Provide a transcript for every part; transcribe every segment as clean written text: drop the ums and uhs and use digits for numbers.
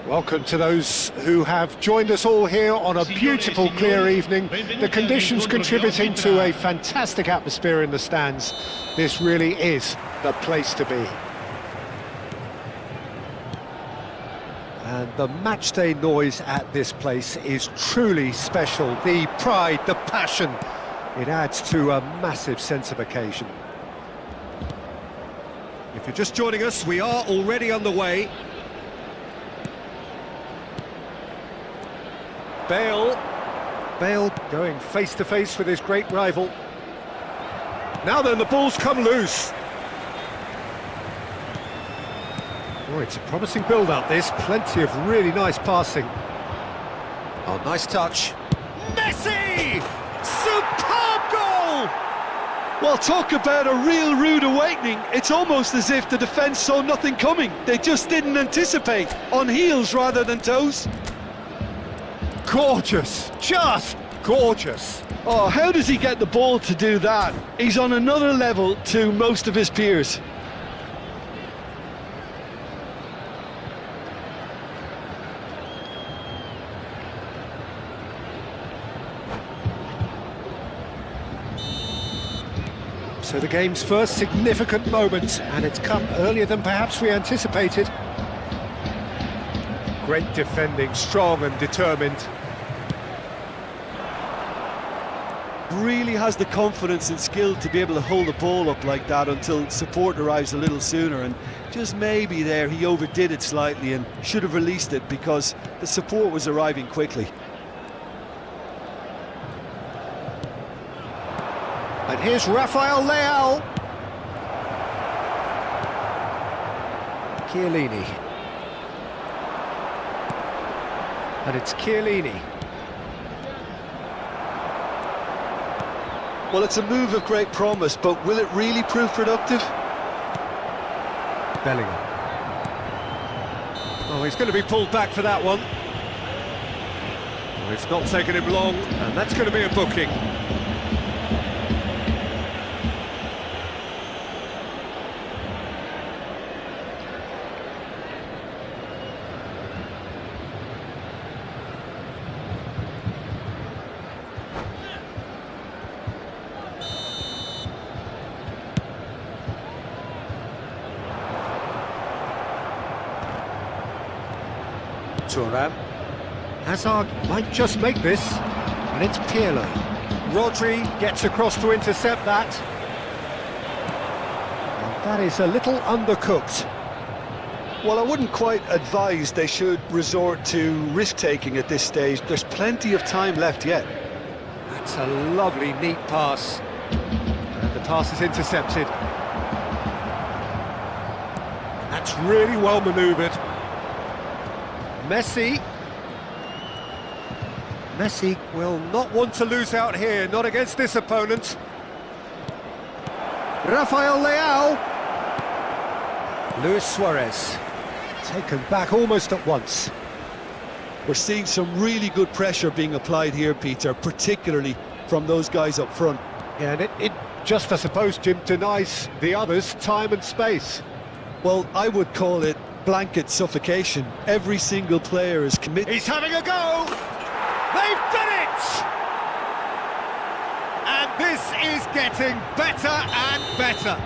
Welcome to those who have joined us all here on a beautiful, clear evening. The conditions contributing to a fantastic atmosphere in the stands. This really is the place to be. And the matchday noise at this place is truly special. The pride, the passion, it adds to a massive sense of occasion. If you're just joining us, we are already underway. Bale going face-to-face with his great rival. Now then, the ball's come loose. Oh, it's a promising build-up, this. Plenty of really nice passing. Oh, nice touch. Messi! Superb goal! Well, talk about a real rude awakening. It's almost as if the defence saw nothing coming. They just didn't anticipate. On heels rather than toes. Gorgeous, just gorgeous. Oh, how does he get the ball to do that? He's on another level to most of his peers. So the game's first significant moment, and it's come earlier than perhaps we anticipated. Great defending, strong and determined. Really has the confidence and skill to be able to hold the ball up like that until support arrives a little sooner, and just maybe there he overdid it slightly and should have released it because the support was arriving quickly. And here's Rafael Leao. Chiellini. And it's Chiellini. Well, it's a move of great promise, but will it really prove productive? Bellingham. Oh, he's going to be pulled back for that one. Well, it's not taken him long, and that's going to be a booking. Thuram. Hazard might just make this, and it's Pirlo. Rodri gets across to intercept that. And that is a little undercooked. Well, I wouldn't quite advise they should resort to risk-taking at this stage. There's plenty of time left yet. That's a lovely, neat pass. And the pass is intercepted. And that's really well manoeuvred. Messi will not want to lose out here, not against this opponent. Rafael Leao. Luis Suarez, taken back almost at once. We're seeing some really good pressure being applied here, Peter, particularly from those guys up front. Yeah, and it just, I suppose, Jim, denies the others time and space. Well, I would call it blanket suffocation. Every single player is committed. He's having a go! They've done it! And this is getting better and better.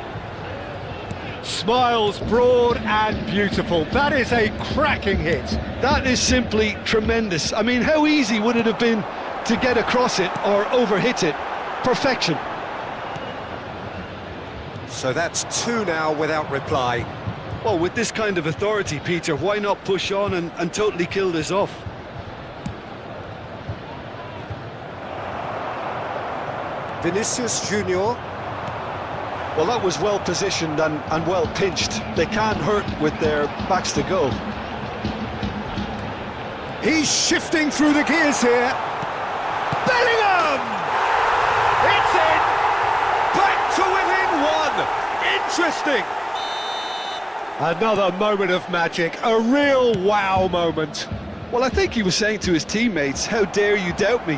Smiles broad and beautiful. That is a cracking hit. That is simply tremendous. I mean, how easy would it have been to get across it or overhit it? Perfection. So that's two now without reply. Well, with this kind of authority, Peter, why not push on and totally kill this off? Vinicius Junior. Well, that was well positioned and well pinched. They can't hurt with their backs to goal. He's shifting through the gears here. Bellingham! It's in! Back to within one! Interesting! Another moment of magic, a real wow moment. Well, I think he was saying to his teammates, how dare you doubt me?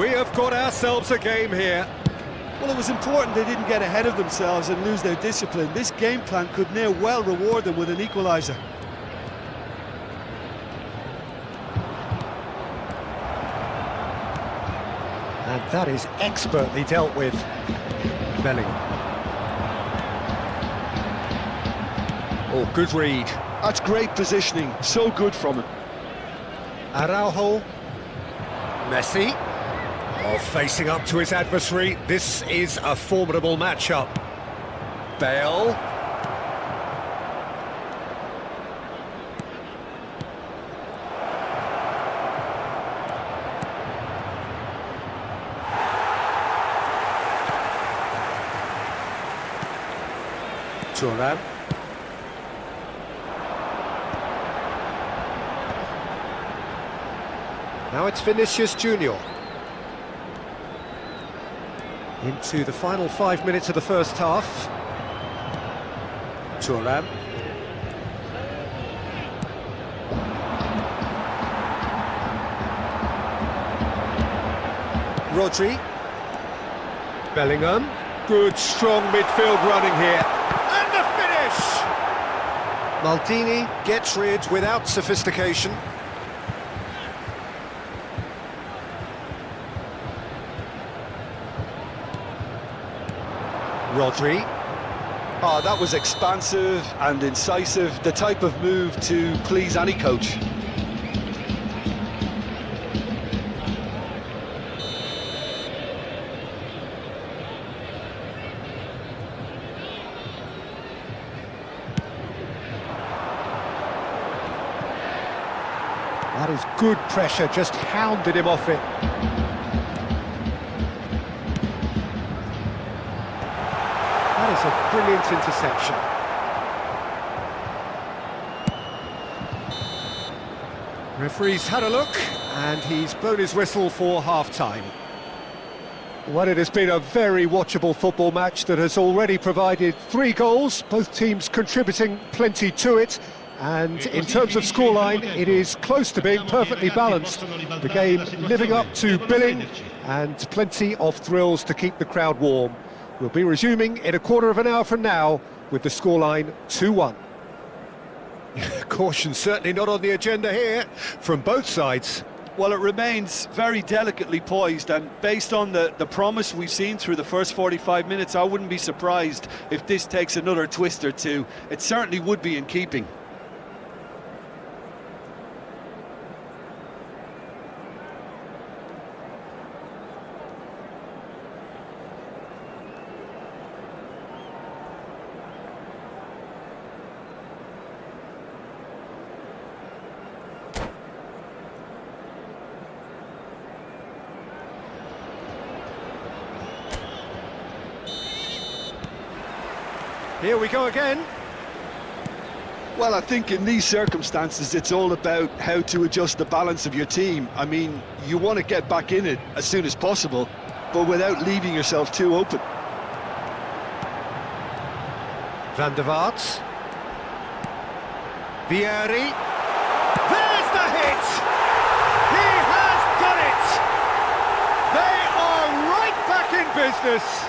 We have got ourselves a game here. Well, it was important they didn't get ahead of themselves and lose their discipline. This game plan could now well reward them with an equaliser. And that is expertly dealt with. Bellingham. Oh, good read. That's great positioning, so good from him. Araujo. Messi. Oh, facing up to his adversary. This is a formidable matchup. Bale. Thuram. Now it's Vinicius Junior. Into the final 5 minutes of the first half. Thuram. Rodri. Bellingham. Good, strong midfield running here. And the finish! Maldini gets rid without sophistication. Rodri. Oh, that was expansive and incisive, the type of move to please any coach. That is good pressure, just hounded him off it. That is a brilliant interception. Referee's had a look, and he's blown his whistle for half-time. Well, it has been a very watchable football match that has already provided 3 goals, both teams contributing plenty to it. And in terms of scoreline, it is close to being perfectly balanced. The game living up to billing, and plenty of thrills to keep the crowd warm. We'll be resuming in a quarter of an hour from now with the scoreline 2-1. Caution certainly not on the agenda here from both sides. Well, it remains very delicately poised, and based on the promise we've seen through the first 45 minutes, I wouldn't be surprised if this takes another twist or two. It certainly would be in keeping. Here we go again. Well, I think in these circumstances, it's all about how to adjust the balance of your team. I mean, you want to get back in it as soon as possible, but without leaving yourself too open. Van der Vaart. Vieri. There's the hit! He has done it! They are right back in business!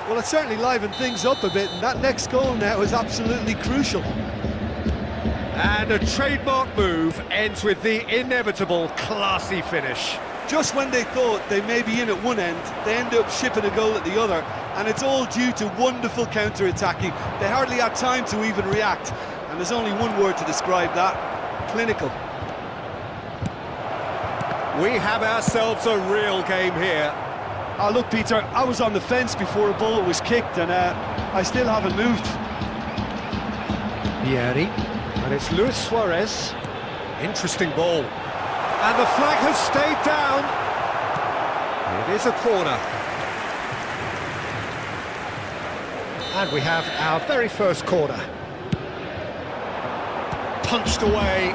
Well, it certainly livened things up a bit, and that next goal now is absolutely crucial. And a trademark move ends with the inevitable classy finish. Just when they thought they may be in at one end, they end up shipping a goal at the other, and it's all due to wonderful counter-attacking. They hardly had time to even react, and there's only one word to describe that: clinical. We have ourselves a real game here. Look, Peter, I was on the fence before a ball was kicked, and I still haven't moved. Vieri, and it's Luis Suarez. Interesting ball. And the flag has stayed down. It is a corner. And we have our very first corner. Punched away.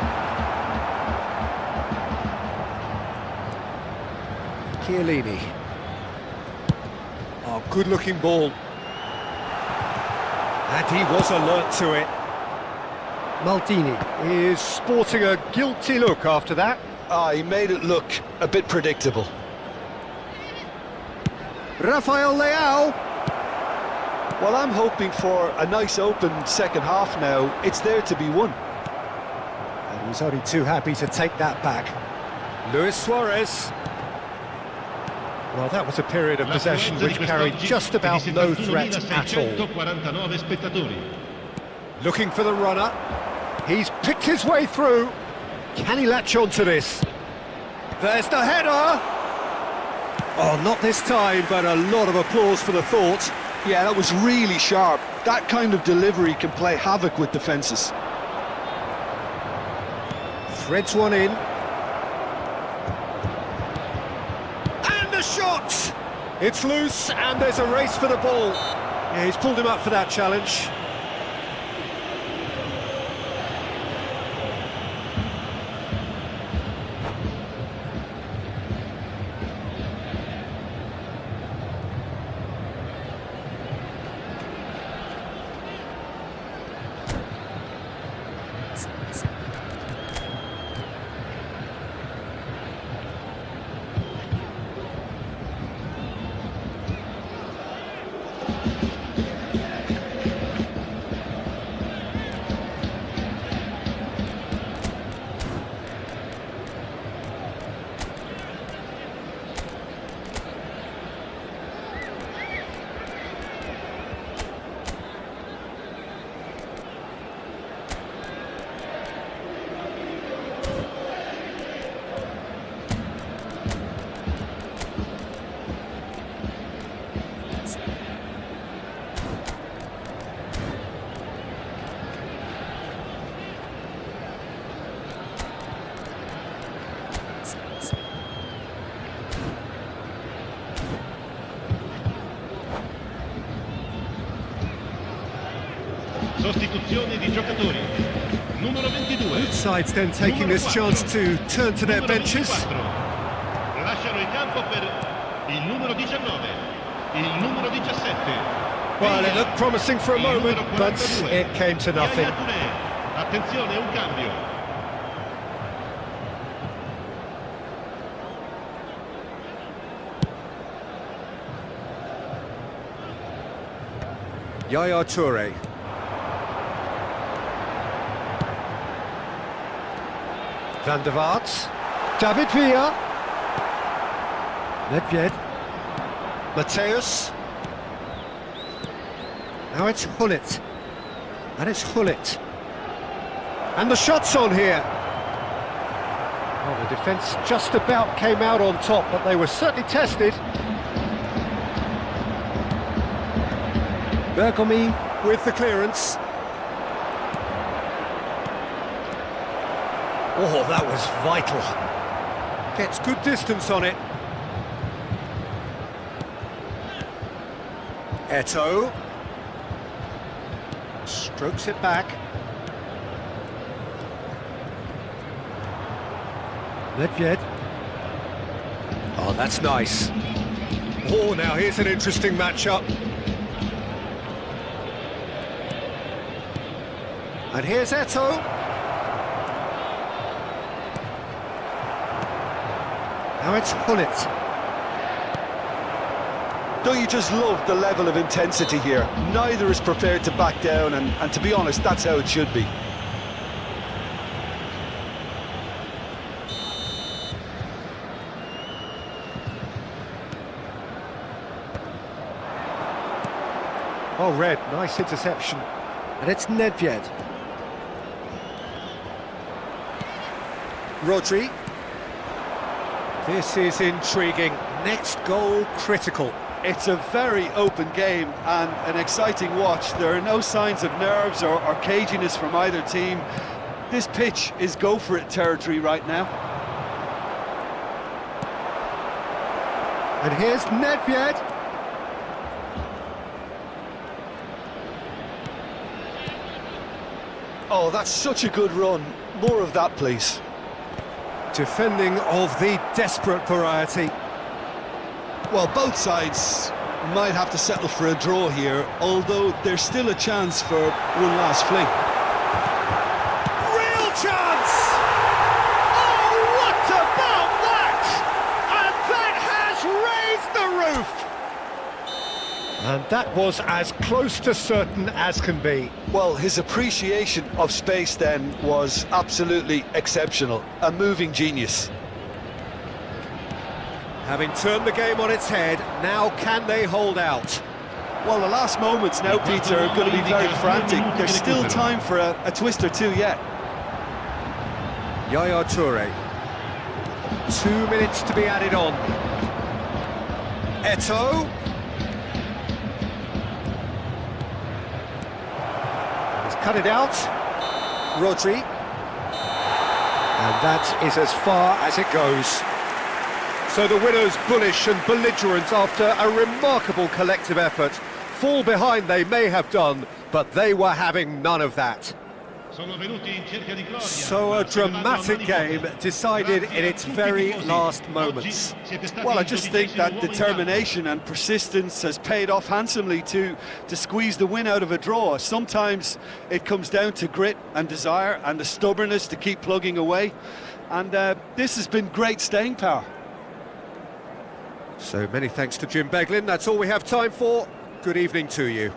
Chiellini. Oh, good-looking ball. And he was alert to it. Maldini is sporting a guilty look after that. He made it look a bit predictable. Rafael Leao. Well, I'm hoping for a nice open second half now. It's there to be won. And he's only too happy to take that back. Luis Suarez. Well, that was a period of possession which carried just about no threat at all. Looking for the runner. He's picked his way through. Can he latch on to this? There's the header! Oh, not this time, but a lot of applause for the thought. Yeah, that was really sharp. That kind of delivery can play havoc with defences. Threads one in. And the shot! It's loose, and there's a race for the ball. Yeah, he's pulled him up for that challenge. Sostituzione di giocatori. Numero 22. Both sides then taking this chance to turn to their benches. Lasciano il campo per il numero 19, il numero 17. Well, it looked promising for a moment, but it came to nothing. Attenzione, un cambio. Yaya Toure. Van der Vaart. David Villa. Nedved. Mateus. Now it's Hullet. And it's Hullet. And the shot's on here. Well, the defence just about came out on top, but they were certainly tested. Bergomi with the clearance. Oh, that was vital. Gets good distance on it. Eto'o. Strokes it back. Nedved. Oh, that's nice. Oh, now here's an interesting matchup. And here's Eto'o. Now it's Hullet. Don't you just love the level of intensity here? Neither is prepared to back down, and to be honest, that's how it should be. Oh, Red, nice interception. And it's Nedved. Rodri. This is intriguing. next goal critical. It's a very open game and an exciting watch. There are no signs of nerves or caginess from either team. This pitch is go-for-it territory right now. And here's Nedved. Oh, that's such a good run. More of that, please. Defending of the desperate variety. Well, both sides might have to settle for a draw here, although there's still a chance for one last fling. Real chance! Oh, what about that? And that has raised the roof! And that was as close to certain as can be. Well, his appreciation of space then was absolutely exceptional. A moving genius. Having turned the game on its head, now can they hold out? Well, the last moments now, Peter, are going to be very frantic. There's still time for a twist or two yet. Yaya Toure. 2 minutes to be added on. Eto'o. He's cut it out. Rodri. And that is as far as it goes. So the winners bullish and belligerent after a remarkable collective effort. Fall behind they may have done, but they were having none of that. So a dramatic game decided in its very last moments. Well, I just think that determination and persistence has paid off handsomely to squeeze the win out of a draw. Sometimes it comes down to grit and desire and the stubbornness to keep plugging away. And this has been great staying power. So many thanks to Jim Beglin. That's all we have time for. Good evening to you.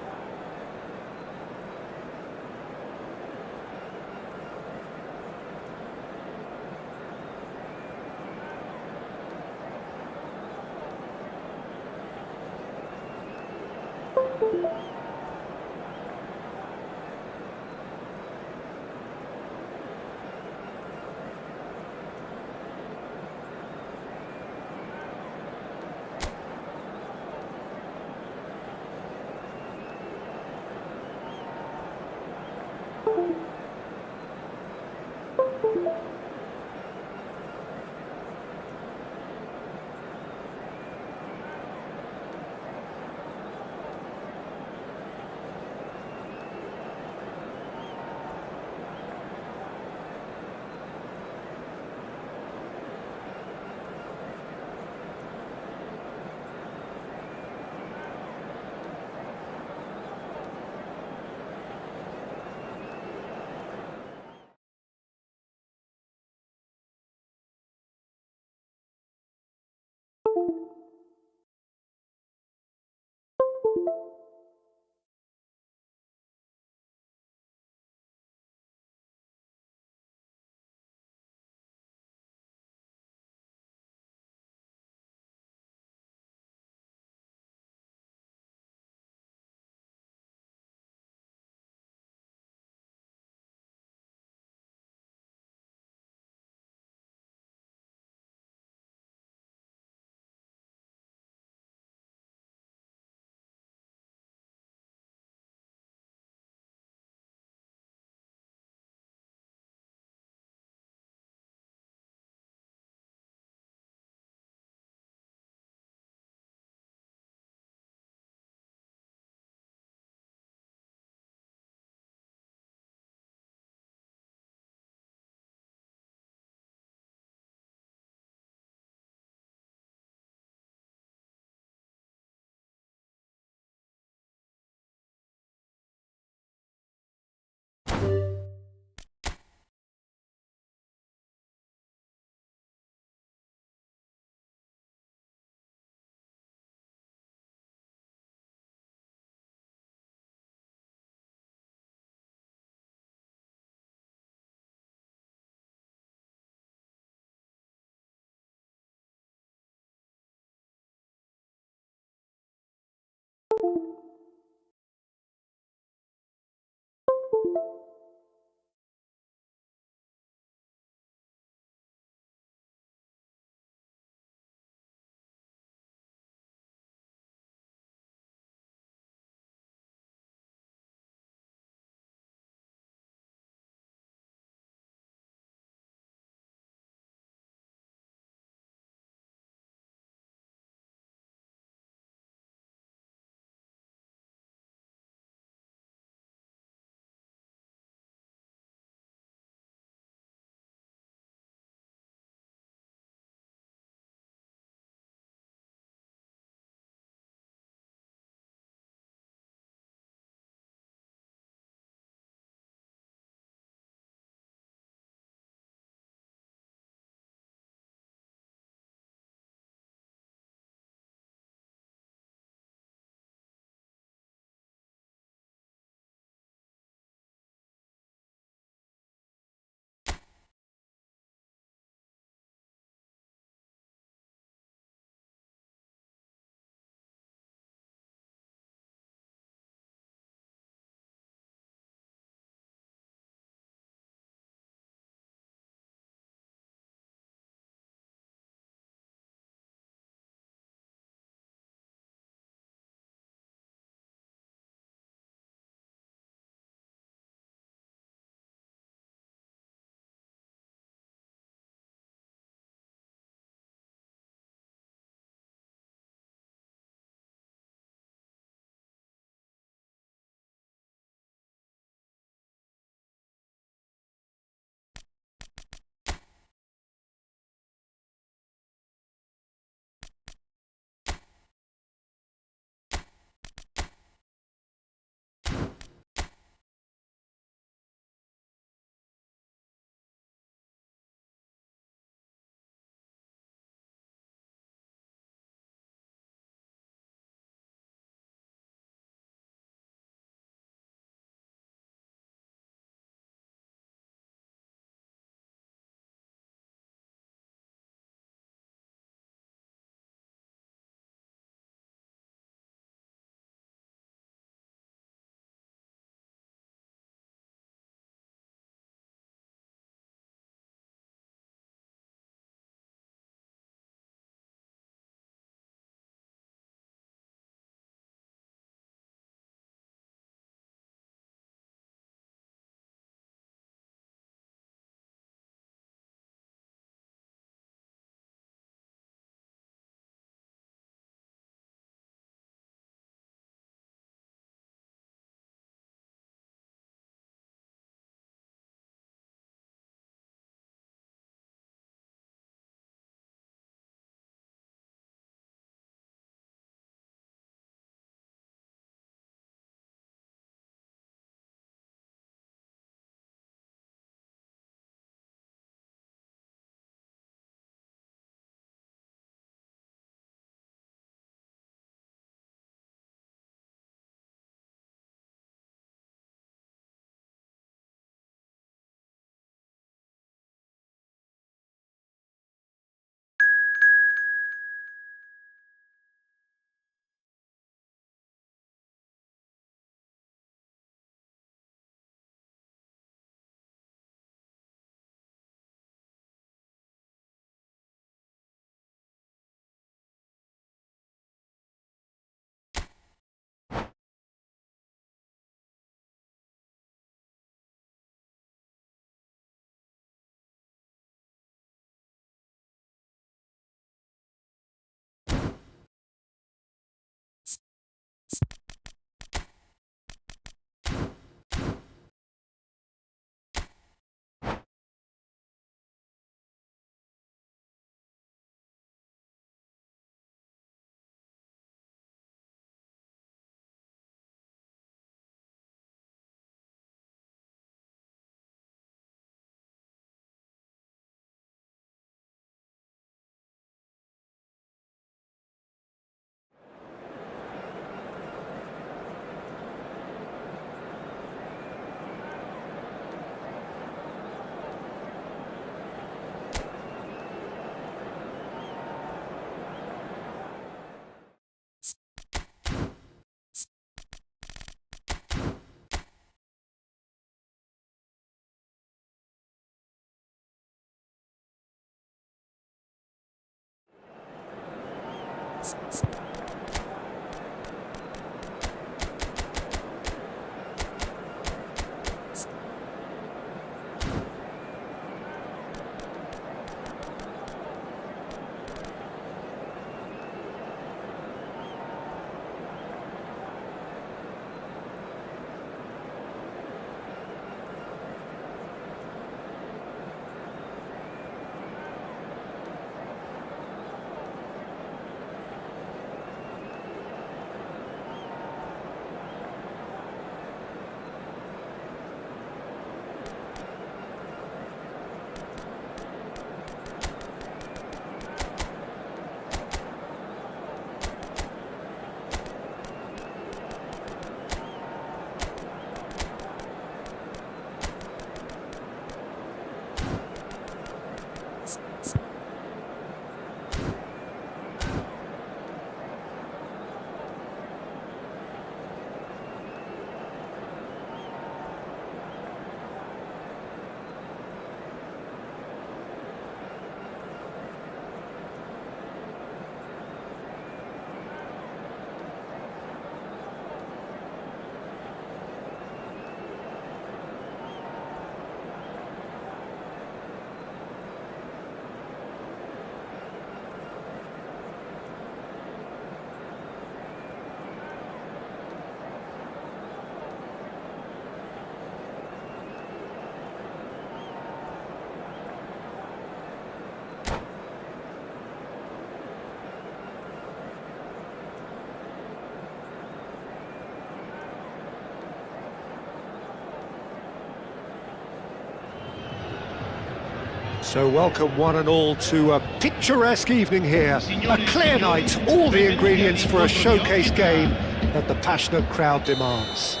So welcome one and all to a picturesque evening here, a clear night, all the ingredients for a showcase game that the passionate crowd demands.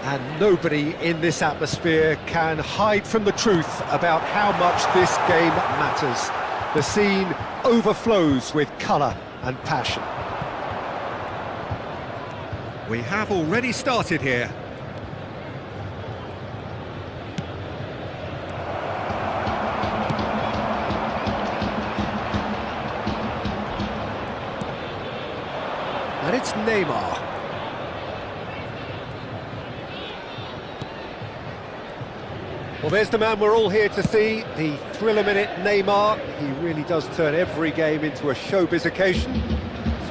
And nobody in this atmosphere can hide from the truth about how much this game matters. The scene overflows with colour and passion. We have already started here. And it's Neymar. Well, there's the man we're all here to see, the thriller-minute Neymar. He really does turn every game into a showbiz occasion.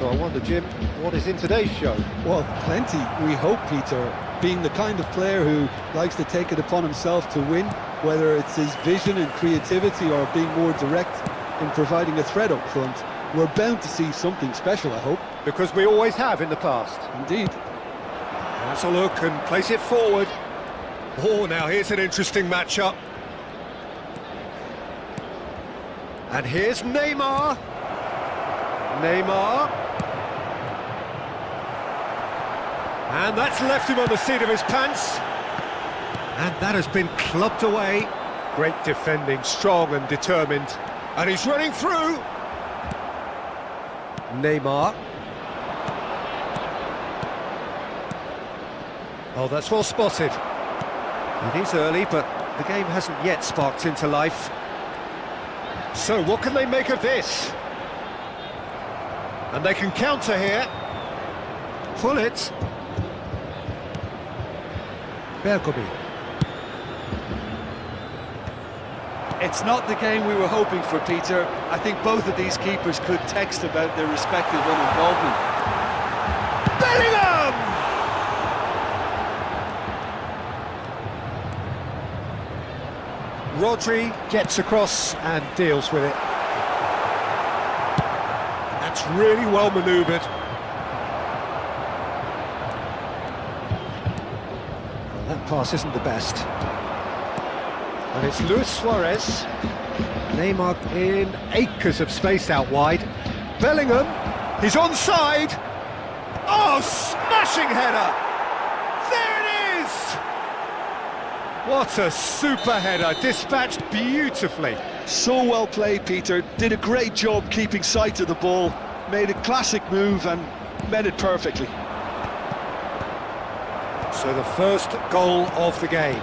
So I wonder, Jim, what is in today's show? Well, plenty, we hope, Peter. Being the kind of player who likes to take it upon himself to win, whether it's his vision and creativity or being more direct in providing a threat up front, we're bound to see something special, I hope. Because we always have in the past. Indeed. That's a look and place it forward. Oh, now here's an interesting matchup. And here's Neymar. Neymar. And that's left him on the seat of his pants. And that has been clubbed away. Great defending, strong and determined. And he's running through. Neymar. Oh, that's well spotted. It is early, but the game hasn't yet sparked into life. So what can they make of this? And they can counter here. Pull it. Bergomi. It's not the game we were hoping for, Peter. I think both of these keepers could text about their respective uninvolvement. Bellingham! Rodri gets across and deals with it. That's really well manoeuvred. Well, that pass isn't the best. And it's Luis Suarez. Neymar in acres of space out wide. Bellingham, he's onside. Oh, smashing header! There it is! What a super header, dispatched beautifully. So well played, Peter. Did a great job keeping sight of the ball. Made a classic move and met it perfectly. So the first goal of the game.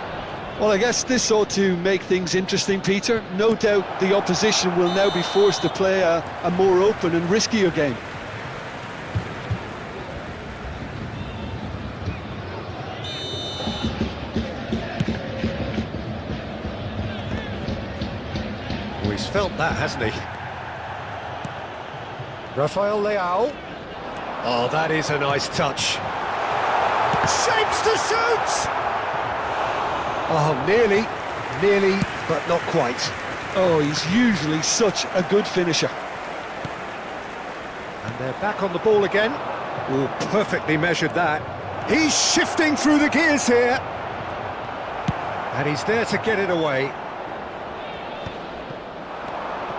Well, I guess this ought to make things interesting, Peter. No doubt the opposition will now be forced to play a more open and riskier game. Oh, he's felt that, hasn't he? Rafael Leao. Oh, that is a nice touch. Shapes to shoot! Oh, nearly, but not quite. Oh, he's usually such a good finisher. And they're back on the ball again. Oh, perfectly measured that. He's shifting through the gears here. And he's there to get it away.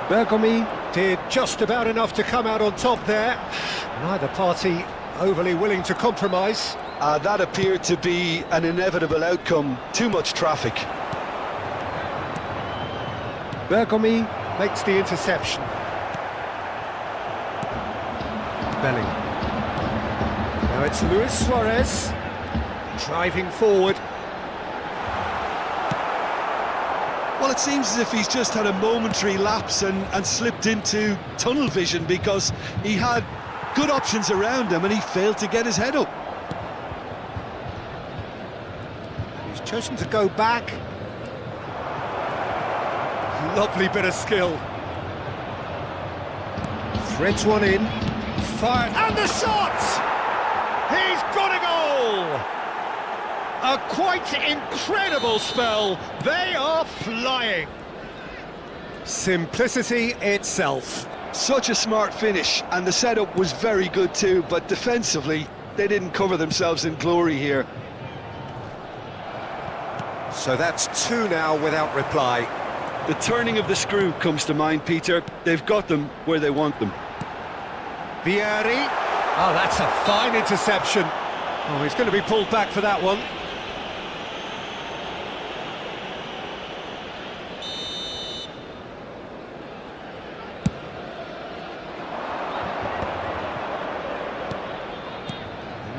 Bergomi did just about enough to come out on top there. Neither party overly willing to compromise. That appeared to be an inevitable outcome. Too much traffic. Bergomi makes the interception. Bellingham. Now it's Luis Suarez driving forward. Well, it seems as if he's just had a momentary lapse and slipped into tunnel vision, because he had good options around him and he failed to get his head up. He's chosen to go back. Lovely bit of skill. Threads one in. Fired. And the shot! He's got a goal! A quite incredible spell. They are flying. Simplicity itself. Such a smart finish, and the setup was very good too, but defensively they didn't cover themselves in glory here. So that's two now without reply. The turning of the screw comes to mind, Peter. They've got them where they want them. Vieri. Oh, that's a fine interception. Oh, he's going to be pulled back for that one.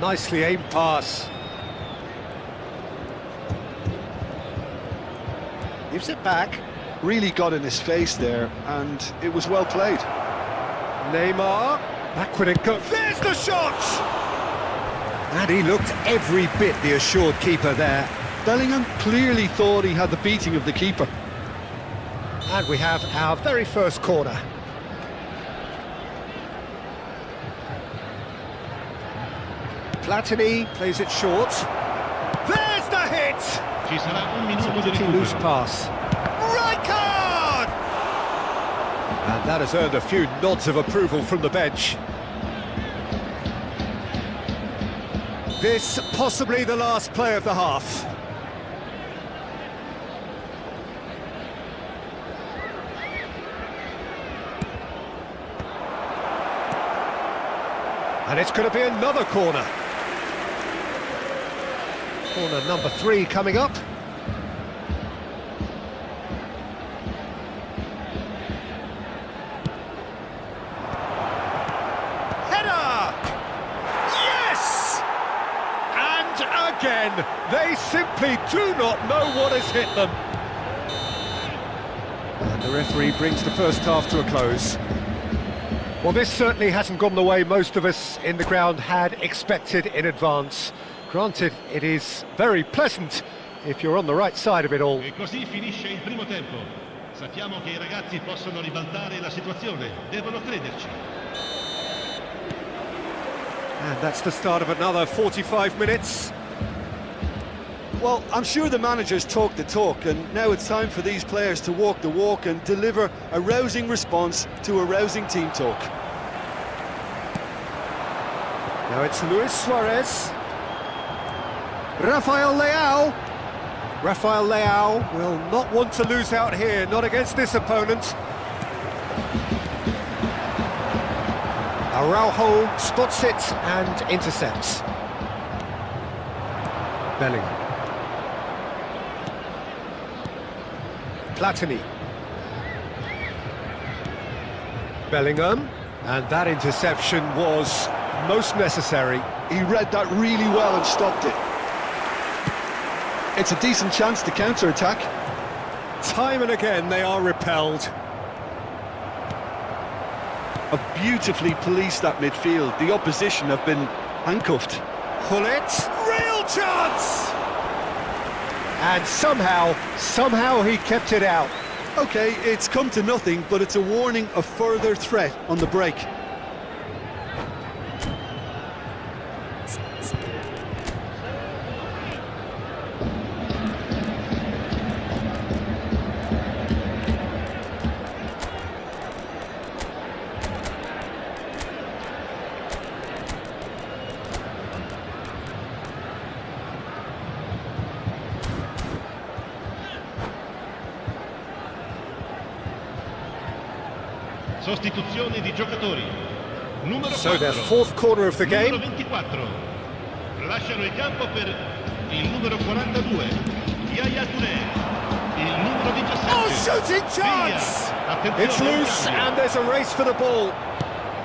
Nicely aimed pass. Gives it back. Really got in his face there, and it was well played. Neymar. Backward it goes. There's the shot! And he looked every bit the assured keeper there. Bellingham clearly thought he had the beating of the keeper. And we have our very first corner. Platini plays it short. There's the hit! Ci sarà un minuto di Loose recupero. pass. Right card! And that has earned a few nods of approval from the bench. This possibly the last play of the half. And it's going to be another corner. Corner number 3 coming up. Header! Yes! And again, they simply do not know what has hit them. And the referee brings the first half to a close. Well, this certainly hasn't gone the way most of us in the ground had expected in advance. Granted, it is very pleasant if you're on the right side of it all. E così finisce il primo tempo. Sappiamo che I ragazzi possono ribaltare la situazione, devono crederci. And that's the start of another 45 minutes. Well, I'm sure the managers talk the talk, and now it's time for these players to walk the walk and deliver a rousing response to a rousing team talk. Now it's Luis Suarez. Rafael Leao. Rafael Leao will not want to lose out here, not against this opponent. Araujo spots it and intercepts. Bellingham. Platini. Bellingham. And that interception was most necessary. He read that really well and stopped it. It's a decent chance to counter-attack. Time and again they are repelled. Have beautifully policed that midfield. The opposition have been handcuffed. Gullit, real chance! And somehow he kept it out. Okay, it's come to nothing, but it's a warning of further threat on the break. Sostituzione di giocatori. Numero 4. So their fourth corner of the game. Numero 24. Lasciano il campo per il numero 42. Yaya Touré. Il numero 17. Oh, shooting chance! It's loose and there's a race for the ball.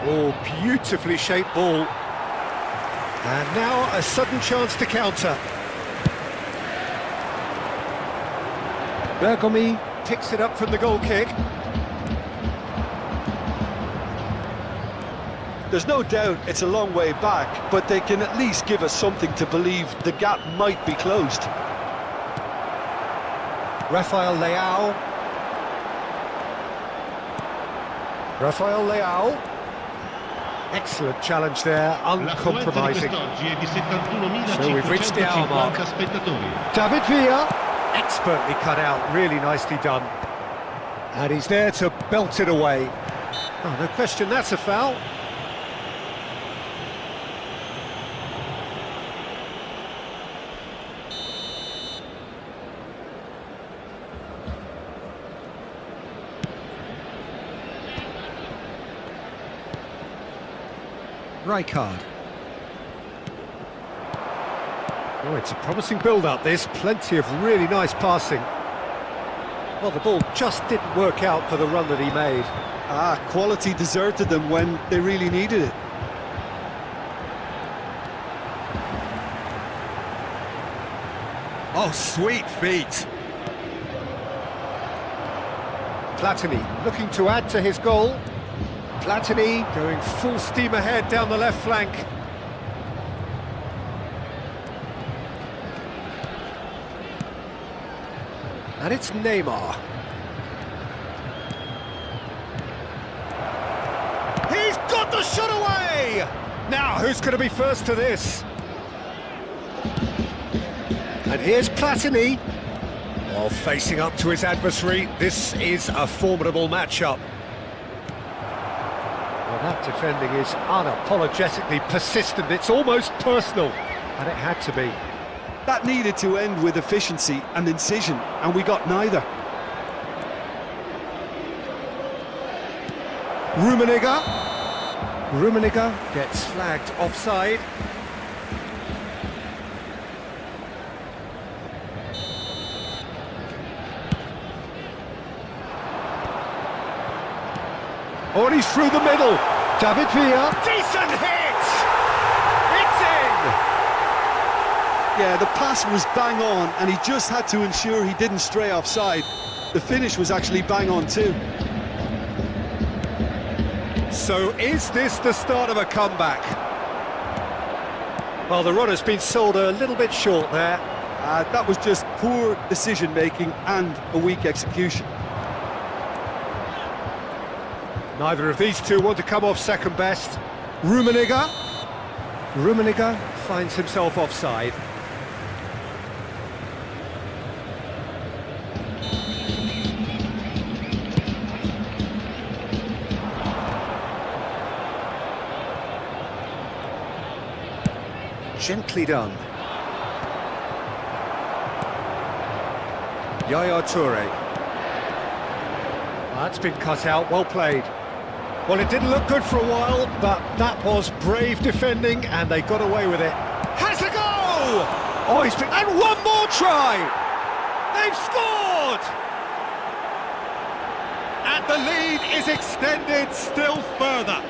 Oh, beautifully shaped ball. And now a sudden chance to counter. Bergomi picks it up from the goal kick. There's no doubt it's a long way back, but they can at least give us something to believe the gap might be closed. Rafael Leao. Rafael Leao. Excellent challenge there, uncompromising. So we've reached the hour mark. David Villa, expertly cut out, really nicely done. And he's there to belt it away. Oh, no question, that's a foul. Rijkaard. Oh, it's a promising build-up, this. Plenty of really nice passing. Well, the ball just didn't work out for the run that he made. Quality deserted them when they really needed it. Oh, sweet feet. Platini looking to add to his goal. Platini going full steam ahead down the left flank. And it's Neymar. He's got the shot away! Now, who's going to be first to this? And here's Platini. While facing up to his adversary, this is a formidable matchup. That defending is unapologetically persistent, it's almost personal, and it had to be. That needed to end with efficiency and incision, and we got neither. Rummenigge gets flagged offside. Oh, and he's through the middle. David Villa. Decent hit! It's in! Yeah, the pass was bang on, and he just had to ensure he didn't stray offside. The finish was actually bang on too. So is this the start of a comeback? Well, the run has been sold a little bit short there. That was just poor decision-making and a weak execution. Neither of these two want to come off second best. Rummenigge finds himself offside. Gently done. Yaya Touré. That's been cut out, well played. Well, it didn't look good for a while, but that was brave defending, and they got away with it. Has a go! Oh, he's been... And one more try! They've scored! And the lead is extended still further.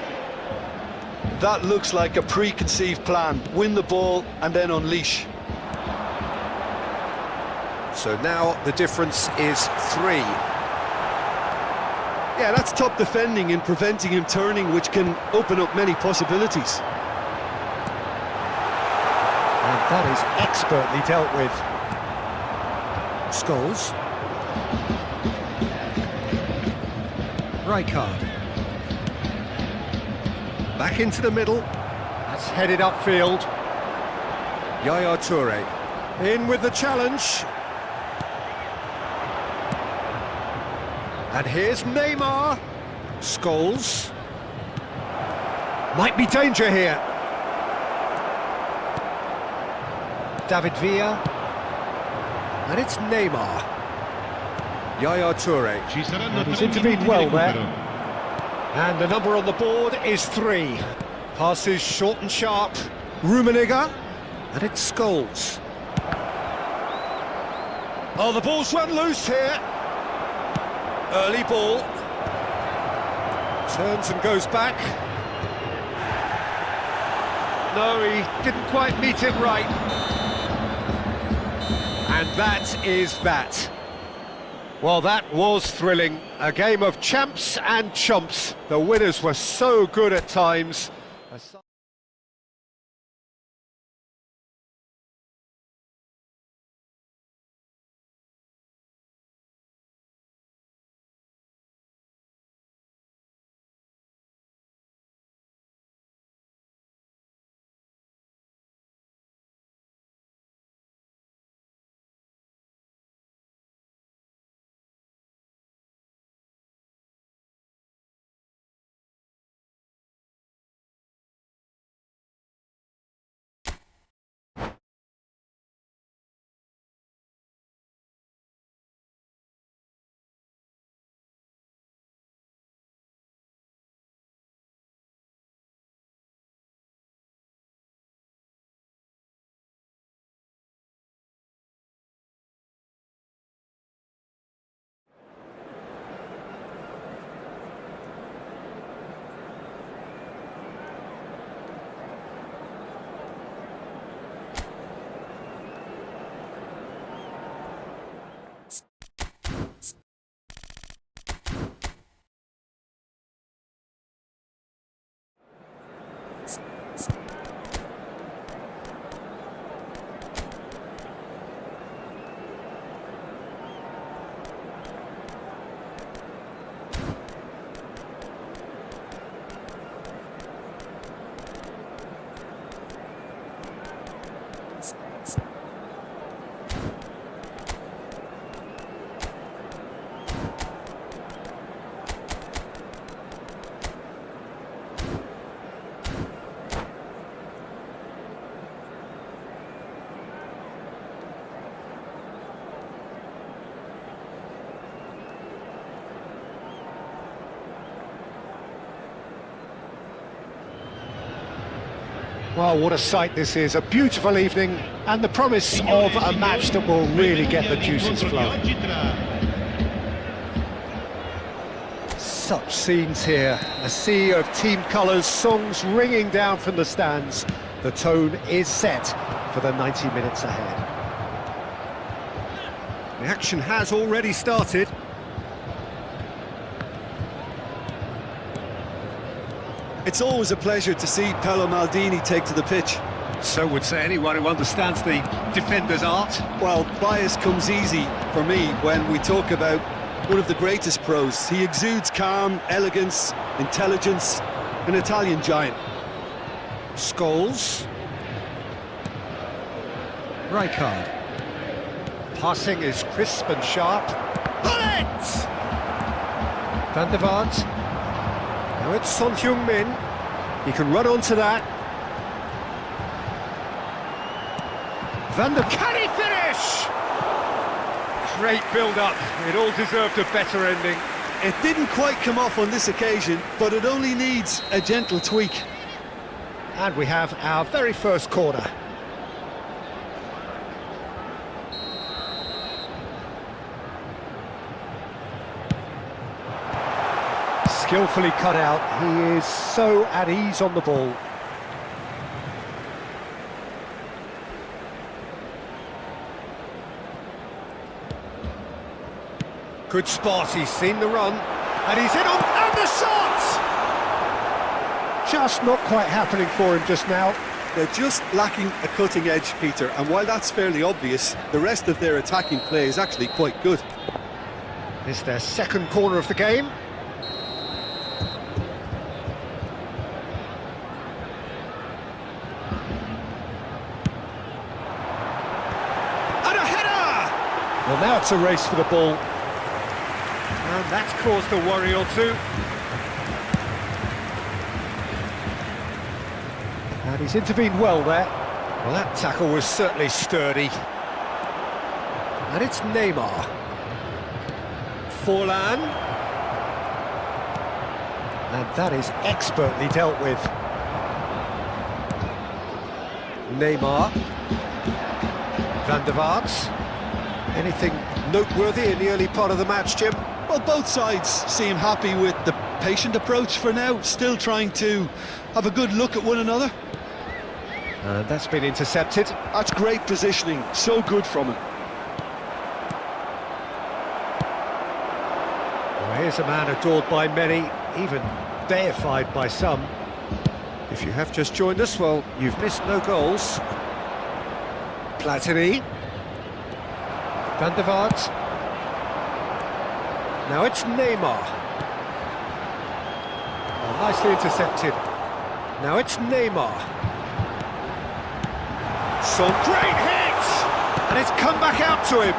That looks like a preconceived plan. Win the ball and then unleash. So now the difference is 3. Yeah, that's top defending and preventing him turning, which can open up many possibilities. And that is expertly dealt with. Scholes. Rijkaard. Back into the middle. That's headed upfield. Yaya Toure. In with the challenge. And here's Neymar. Scholes. Might be danger here. David Villa. And it's Neymar. Yaya Toure. Ci saranno He's 3 intervened minuti di well there. recupero. And the number on the board is 3. Passes short and sharp. Rummenigge. And it's Scholes. Oh, the ball's run loose here. Early ball. Turns and goes back. No, he didn't quite meet it right. And that is that. Well, that was thrilling. A game of champs and chumps. The winners were so good at times. Well, what a sight this is. A beautiful evening and the promise of a match that will really get the juices flowing. Such scenes here. A sea of team colours, songs ringing down from the stands. The tone is set for the 90 minutes ahead. The action has already started. It's always a pleasure to see Paolo Maldini take to the pitch. So would say anyone who understands the defender's art. Well, bias comes easy for me when we talk about one of the greatest pros. He exudes calm, elegance, intelligence, an Italian giant. Scholes. Rijkaard. Passing is crisp and sharp. Bullet! Van der Vaart. Now it's Son Heung-min. He can run onto that. Van der... Can he finish? Great build-up. It all deserved a better ending. It didn't quite come off on this occasion, but it only needs a gentle tweak. And we have our very first corner. Skillfully cut out. He is so at ease on the ball. Good spot, he's seen the run, and he's in on, and the shot! Just not quite happening for him just now. They're just lacking a cutting edge, Peter, and while that's fairly obvious, the rest of their attacking play is actually quite good. It's their second corner of the game. And a header! Well, now it's a race for the ball. And that's caused a worry or two. And he's intervened well there. Well, that tackle was certainly sturdy. And it's Neymar. Forlan. And that is expertly dealt with. Neymar. Van der Vaart. Anything noteworthy in the early part of the match, Jim? Well, both sides seem happy with the patient approach for now, still trying to have a good look at one another. And that's been intercepted. That's great positioning, so good from him. Well, here's a man adored by many, even deified by some. If you have just joined us, well, you've missed no goals. Platini. Van der Vaart. Now it's Neymar. Oh, nicely intercepted. Now it's Neymar. Some great hit! And it's come back out to him.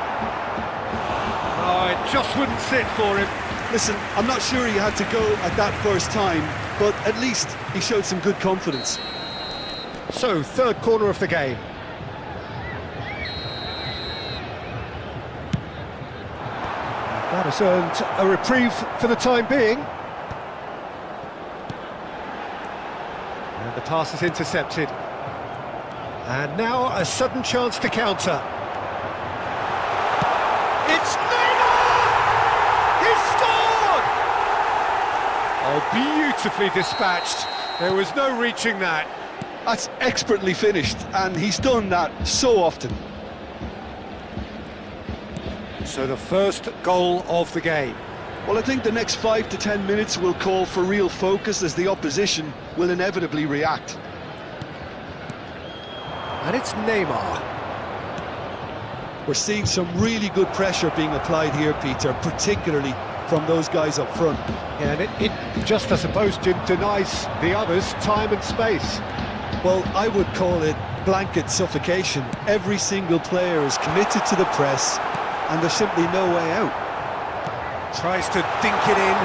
Oh, it just wouldn't sit for him. Listen, I'm not sure he had to go at that first time, but at least he showed some good confidence. So, third corner of the game. That has earned a reprieve for the time being. And the pass is intercepted. And now a sudden chance to counter. It's Neymar! He's scored! Oh, beautifully dispatched. There was no reaching that. That's expertly finished, and he's done that so often. So the first goal of the game. Well, I think the next 5 to 10 minutes will call for real focus as the opposition will inevitably react. And it's Neymar. We're seeing some really good pressure being applied here, Peter, particularly from those guys up front. Yeah, and it just, I suppose, Jim, denies the others time and space. Well, I would call it blanket suffocation. Every single player is committed to the press, and there's simply no way out. Tries to dink it in.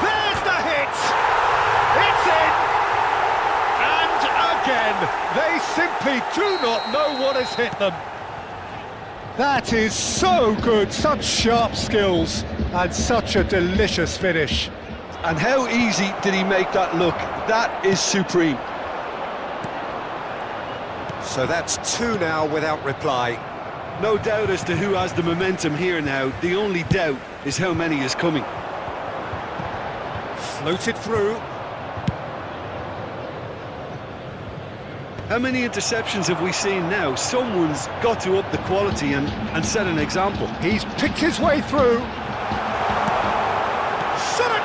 There's the hit! It's in! And again, they simply do not know what has hit them. That is so good, such sharp skills, and such a delicious finish. And how easy did he make that look? That is supreme. So that's two now without reply. No doubt as to who has the momentum here now. The only doubt is how many is coming. Floated through. How many interceptions have we seen now? Someone's got to up the quality and set an example. He's picked his way through. Shot a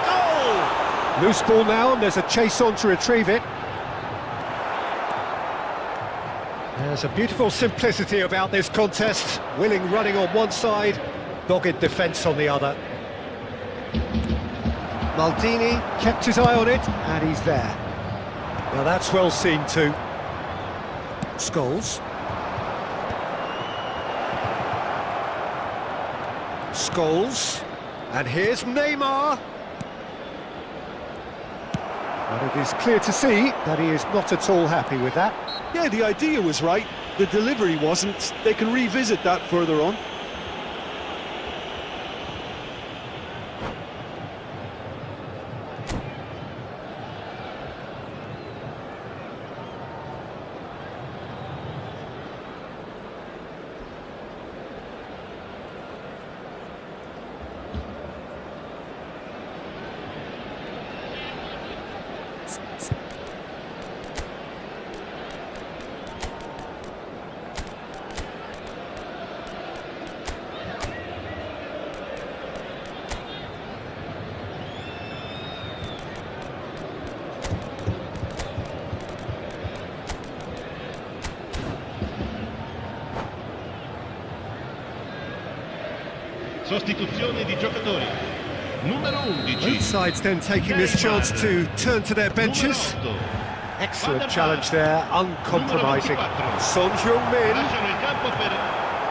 goal! Loose ball now, and there's a chase on to retrieve it. There's a beautiful simplicity about this contest. Willing running on one side, dogged defence on the other. Maldini kept his eye on it, and he's there. Now that's well seen too. Scholes. Scholes. And here's Neymar. And it is clear to see that he is not at all happy with that. Yeah, the idea was right. The delivery wasn't. They can revisit that further on. Sostituzione di giocatori. Numero 11. Both sides then taking this chance to turn to their benches. Numero 8. Excellent challenge there, uncompromising. Son Heung-min. Lasciano il campo per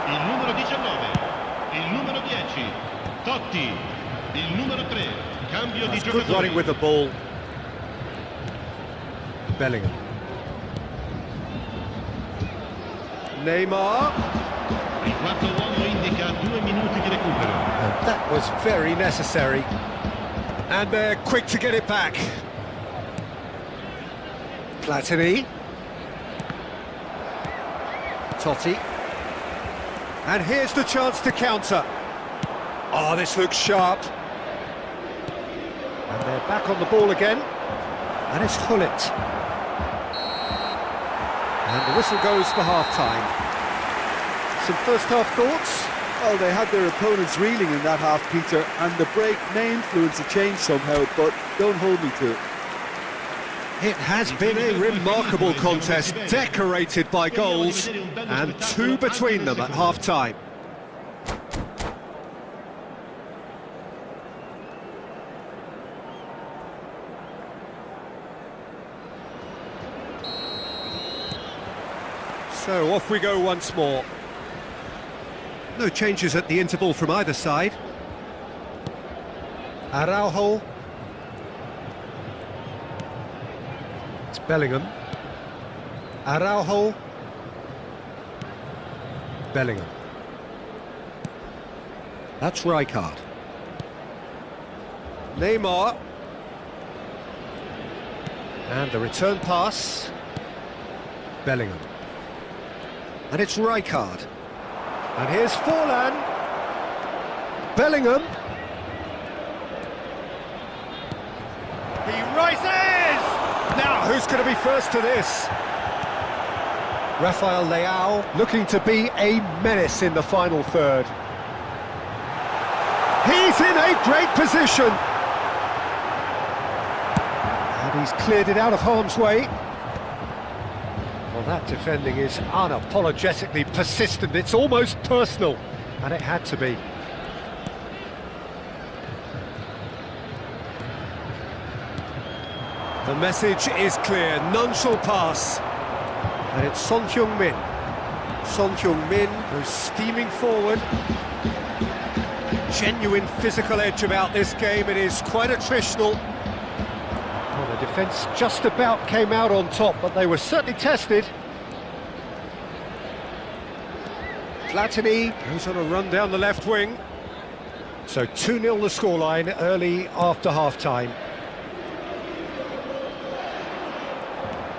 il numero 19, il numero 10, Totti, il numero 3, cambio di Good giocatori. running with the ball. Bellingham. Neymar. Il quarto uomo indica 2 minuti di recupero. And that was very necessary. And they're quick to get it back. Platini. Totti. And here's the chance to counter. Oh, this looks sharp. And they're back on the ball again. And it's Gullit. And the whistle goes for half-time. Some first-half thoughts? Well, they had their opponents reeling in that half, Peter, and the break may influence a change somehow, but don't hold me to it. It has been a remarkable contest, decorated by goals, and 2 between them at half-time. So off we go once more. No changes at the interval from either side. Araujo. It's Bellingham. Araujo. Bellingham. That's Rijkaard. Neymar. And the return pass. Bellingham. And it's Rijkaard. And here's Forlan. Bellingham. He rises! Now, who's going to be first to this? Rafael Leao looking to be a menace in the final third. He's in a great position. And he's cleared it out of harm's way. Well, that defending is unapologetically persistent. It's almost personal, and it had to be. The message is clear, none shall pass. And it's Son Heung-min. Son Heung-min goes steaming forward. Genuine physical edge about this game, it is quite attritional. Well, the defence just about came out on top, but they were certainly tested. Platini goes on a run down the left wing. So 2-0 the scoreline early after half-time.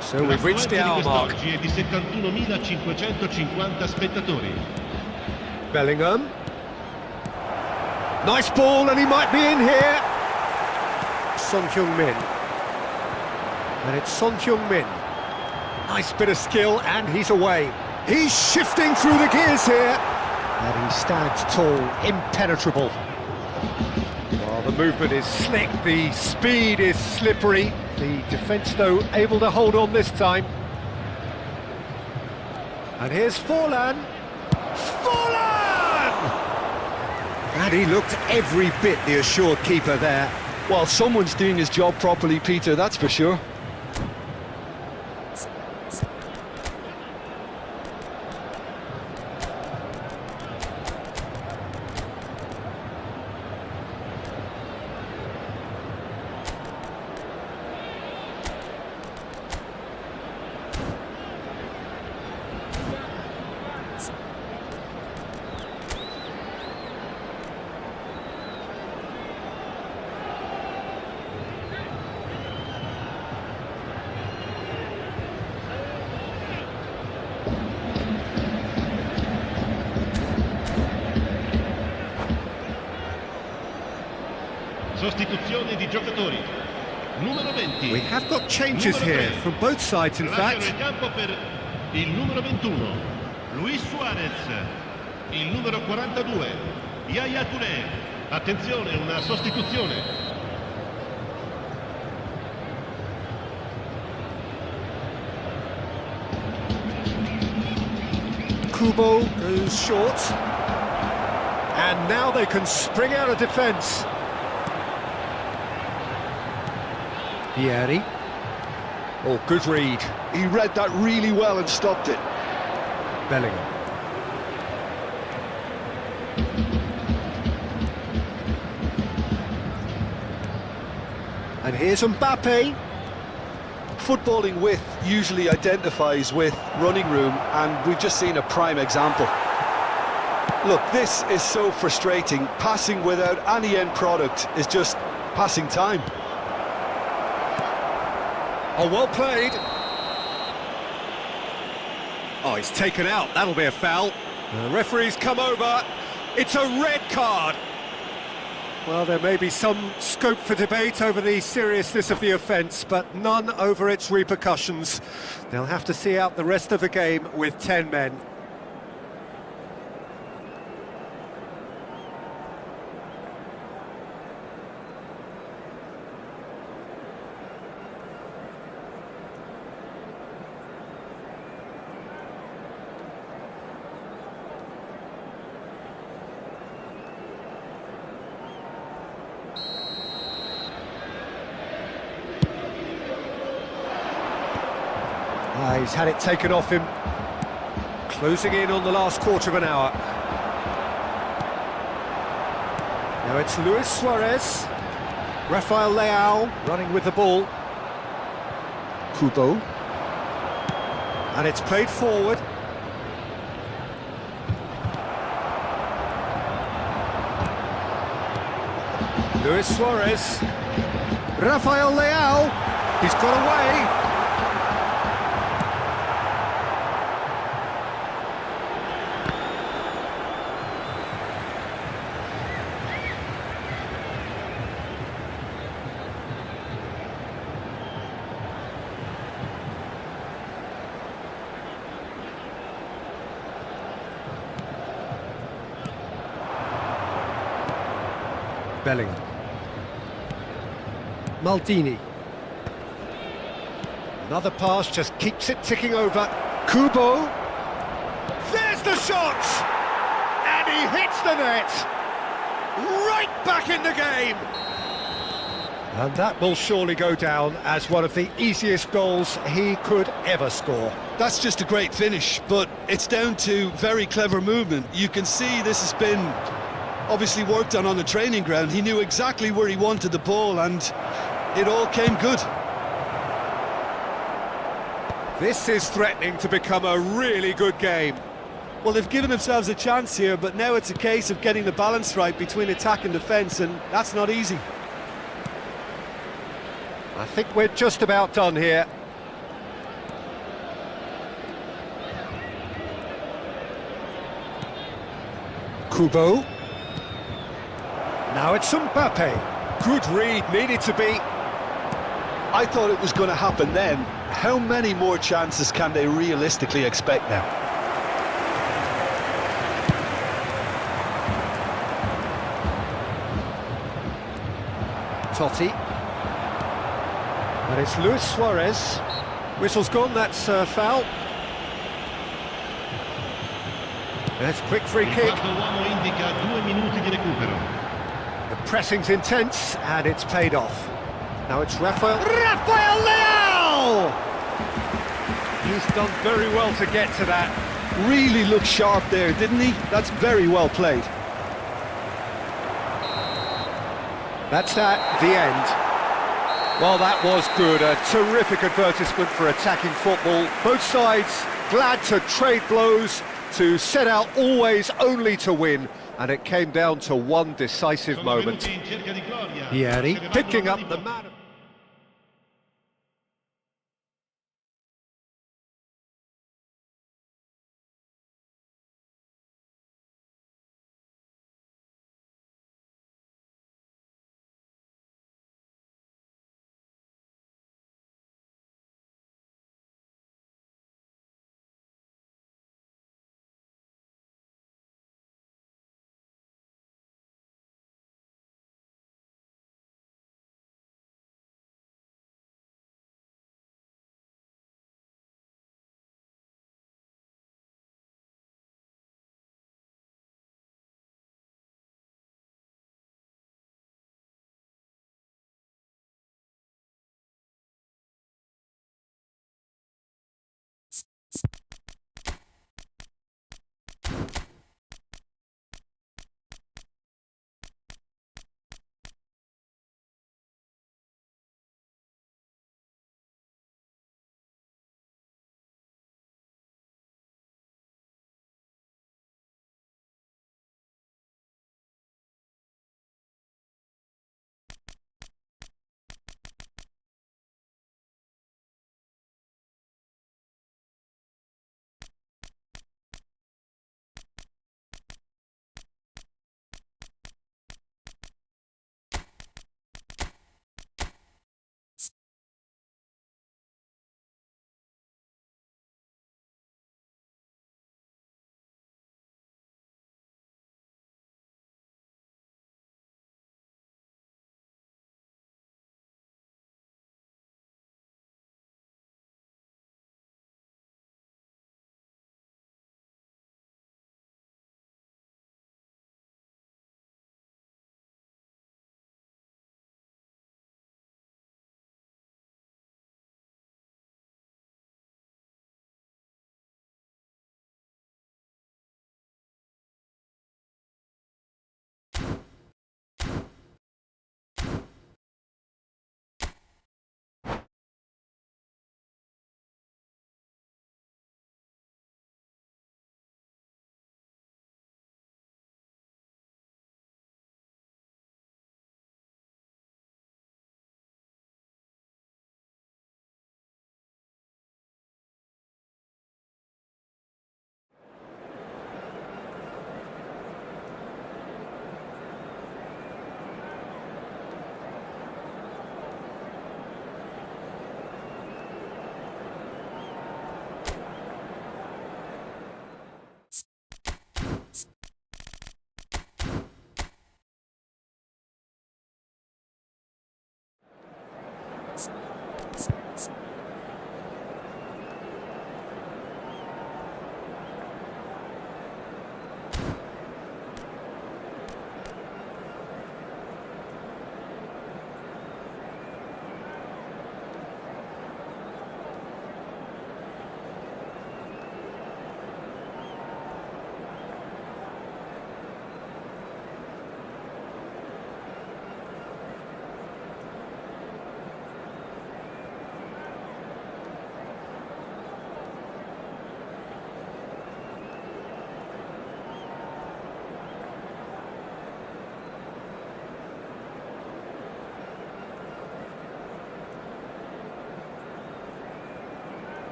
So we've reached the hour mark. È di 71.550 spettatori. Bellingham. Nice ball, and he might be in here. Son Heung-min. And it's Son Heung-min. Nice bit of skill, and he's away. He's shifting through the gears here. And he stands tall, impenetrable. Well, the movement is slick, the speed is slippery. The defence, though, able to hold on this time. And here's Forlan. Forlan! And he looked every bit the assured keeper there. Well, someone's doing his job properly, Peter, that's for sure. Sostituzione di giocatori. Numero 20. We have got changes Numero here 3. from both sides, in Lasciano fact. il campo per il numero 21, Luis Suarez. Il numero 42, Yaya Touré. Attenzione, una sostituzione. Kubo goes short. And now they can spring out of defence. Vieri. Oh, good read. He read that really well and stopped it. Bellingham. And here's Mbappe. Footballing width usually identifies with running room, and we've just seen a prime example. Look, this is so frustrating. Passing without any end product is just passing time. Oh, well played. Oh, he's taken out. That'll be a foul. The referee's come over. It's a red card. Well, there may be some scope for debate over the seriousness of the offence, but none over its repercussions. They'll have to see out the rest of the game with 10 men. He's had it taken off him. Closing in on the last quarter of an hour. Now it's Luis Suarez. Rafael Leao running with the ball. Kubo. And it's played forward. Luis Suarez. Rafael Leao. He's got away. Bellingham. Maldini. Another pass just keeps it ticking over. Kubo. There's the shot! And he hits the net! Right back in the game! And that will surely go down as one of the easiest goals he could ever score. That's just a great finish, but it's down to very clever movement. You can see this has been obviously worked on the training ground. He knew exactly where he wanted the ball, and it all came good. This is threatening to become a really good game. Well, they've given themselves a chance here, but now it's a case of getting the balance right between attack and defence, and that's not easy. I think we're just about done here. Kubo. Now it's Mbappe. Good read, needed to be. I thought it was going to happen then. How many more chances can they realistically expect now? Totti. And it's Luis Suarez. Whistle's gone, that's foul. That's a quick free Il kick. quarto uomo indica 2 minuti di recupero. The pressing's intense, and it's paid off. Now it's Rafael Leao! He's done very well to get to that. Really looked sharp there, didn't he? That's very well played. That's that, the end. Well, that was good. A terrific advertisement for attacking football. Both sides glad to trade blows, to set out always only to win, and it came down to one decisive moment. Vieri picking up the man.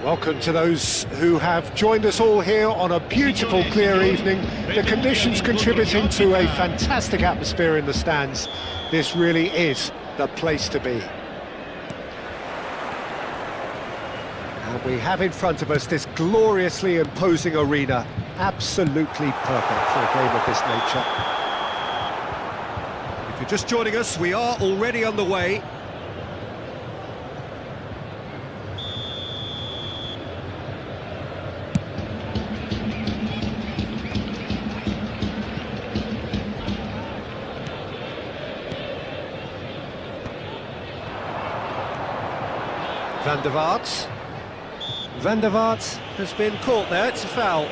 Welcome to those who have joined us all here on a beautiful, clear evening. The conditions contributing to a fantastic atmosphere in the stands. This really is the place to be. And we have in front of us this gloriously imposing arena. Absolutely perfect for a game of this nature. If you're just joining us, we are already underway. Van der Vaart. Van der Vaart has been caught there, it's a foul.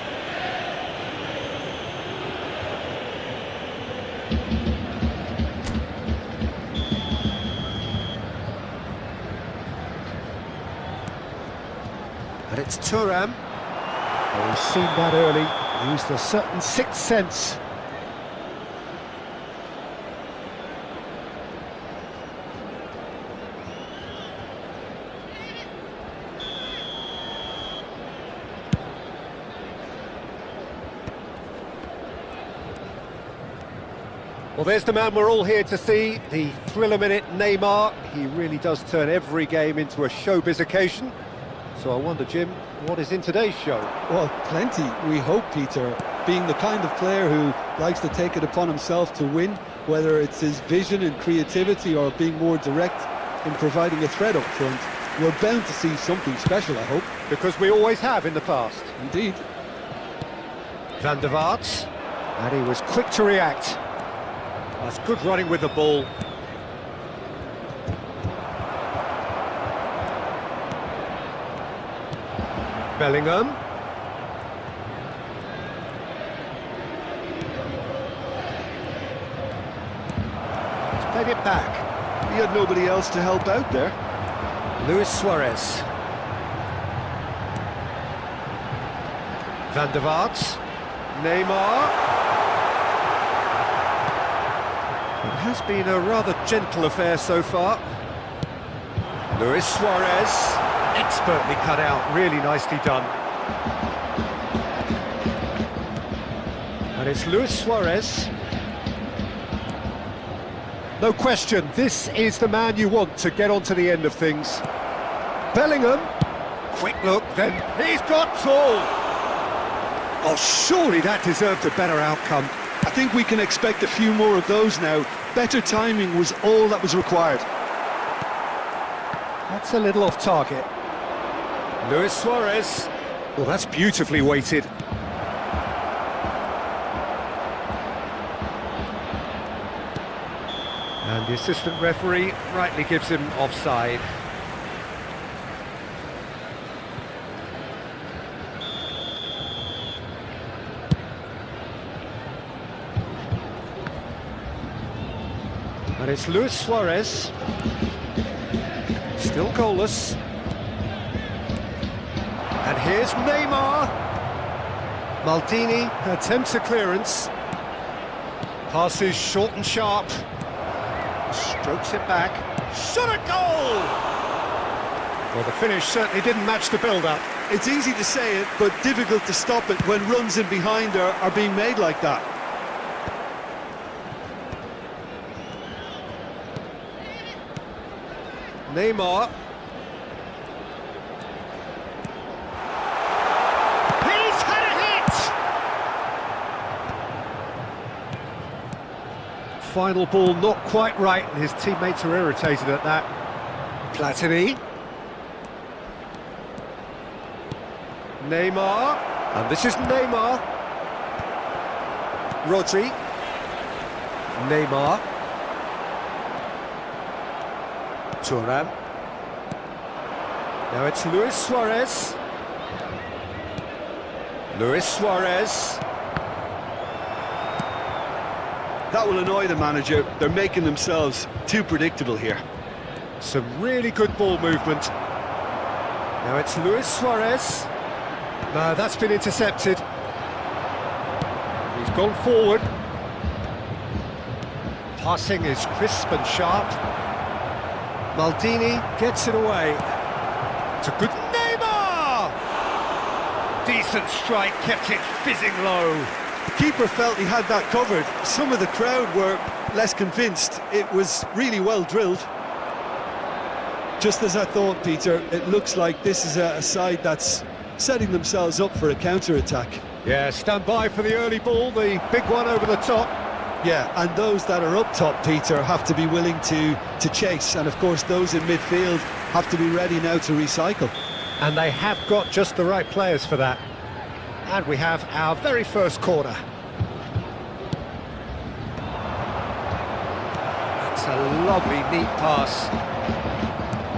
And it's Thuram. Oh, we've seen that early, used a certain sixth sense. Well, there's the man we're all here to see, the thriller-minute Neymar. He really does turn every game into a showbiz occasion. So I wonder, Jim, what is in today's show? Well, plenty, we hope, Peter. Being the kind of player who likes to take it upon himself to win, whether it's his vision and creativity or being more direct in providing a threat up front, we're bound to see something special, I hope. Because we always have in the past. Indeed. Van der Vaart, and he was quick to react. That's good running with the ball. Bellingham. He's played it back. He had nobody else to help out there. Luis Suarez. Van der Vaart. Neymar. It has been a rather gentle affair so far. Luis Suarez, expertly cut out, really nicely done. And it's Luis Suarez. No question, this is the man you want to get onto the end of things. Bellingham, quick look, then he's got full. Oh, surely that deserved a better outcome. I think we can expect a few more of those now. Better timing was all that was required. That's a little off target. Luis Suarez. Well, that's beautifully weighted. And the assistant referee rightly gives him offside. And it's Luis Suarez, still goalless. And here's Neymar. Maldini attempts a clearance. Passes short and sharp. Strokes it back. Shot a goal! Well, the finish certainly didn't match the build-up. It's easy to say it, but difficult to stop it when runs in behind are being made like that. Neymar. He's had a hit! Final ball not quite right, and his teammates are irritated at that. Platini. Neymar. And this is Neymar. Rodri. Neymar. Thuram. Now it's Luis Suarez. Luis Suarez. That will annoy the manager. They're making themselves too predictable here. Some really good ball movement. Now it's Luis Suarez. No, that's been intercepted. He's gone forward. Passing is crisp and sharp. Maldini gets it away. It's a good Neymar! Decent strike, kept it fizzing low. The keeper felt he had that covered. Some of the crowd were less convinced. It was really well drilled. Just as I thought, Peter, it looks like this is a side that's setting themselves up for a counter-attack. Yeah, stand by for the early ball, the big one over the top. Yeah, and those that are up top, Peter, have to be willing to chase. And of course, those in midfield have to be ready now to recycle. And they have got just the right players for that. And we have our very first corner. That's a lovely, neat pass.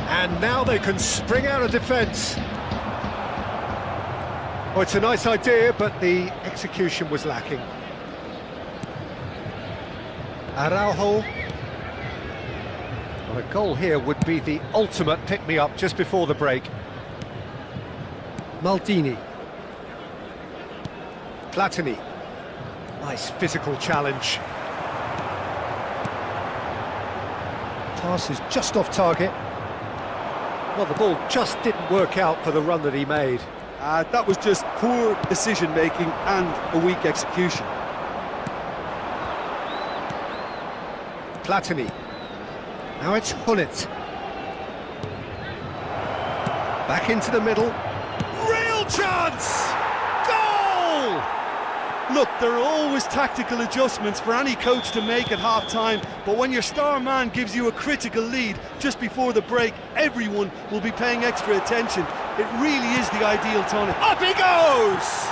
And now they can spring out of defence. Oh, it's a nice idea, but the execution was lacking. Araujo. Well, a goal here would be the ultimate pick-me-up just before the break. Maldini. Platini. Nice physical challenge. Pass is just off target. Well, the ball just didn't work out for the run that he made. That was just poor decision-making and a weak execution. Platini. Now it's Hullet. Back into the middle. Real chance! Goal! Look, there are always tactical adjustments for any coach to make at half-time, but when your star man gives you a critical lead just before the break, everyone will be paying extra attention. It really is the ideal tonic. Up he goes!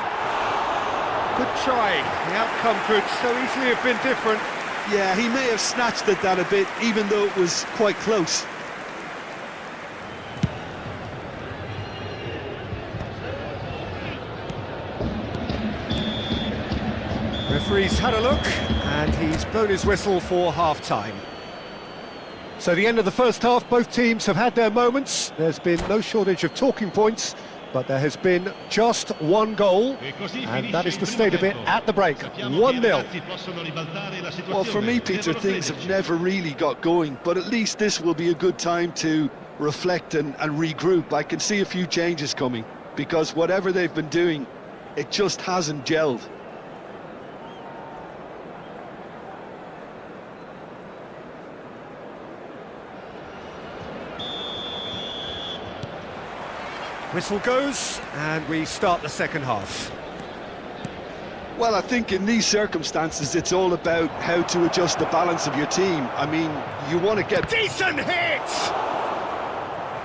Good try. The outcome could so easily have been different. Yeah, he may have snatched at that a bit, even though it was quite close. Referee's had a look, and he's blown his whistle for half-time. So the end of the first half, both teams have had their moments. There's been no shortage of talking points, but there has been just one goal, and that is the state of it at the break, 1-0. Well, for me, Peter, things have never really got going, but at least this will be a good time to reflect and regroup. I can see a few changes coming, because whatever they've been doing, it just hasn't gelled. Whistle goes, and we start the second half. Well, I think in these circumstances, it's all about how to adjust the balance of your team. I mean, you want to get... Decent hit!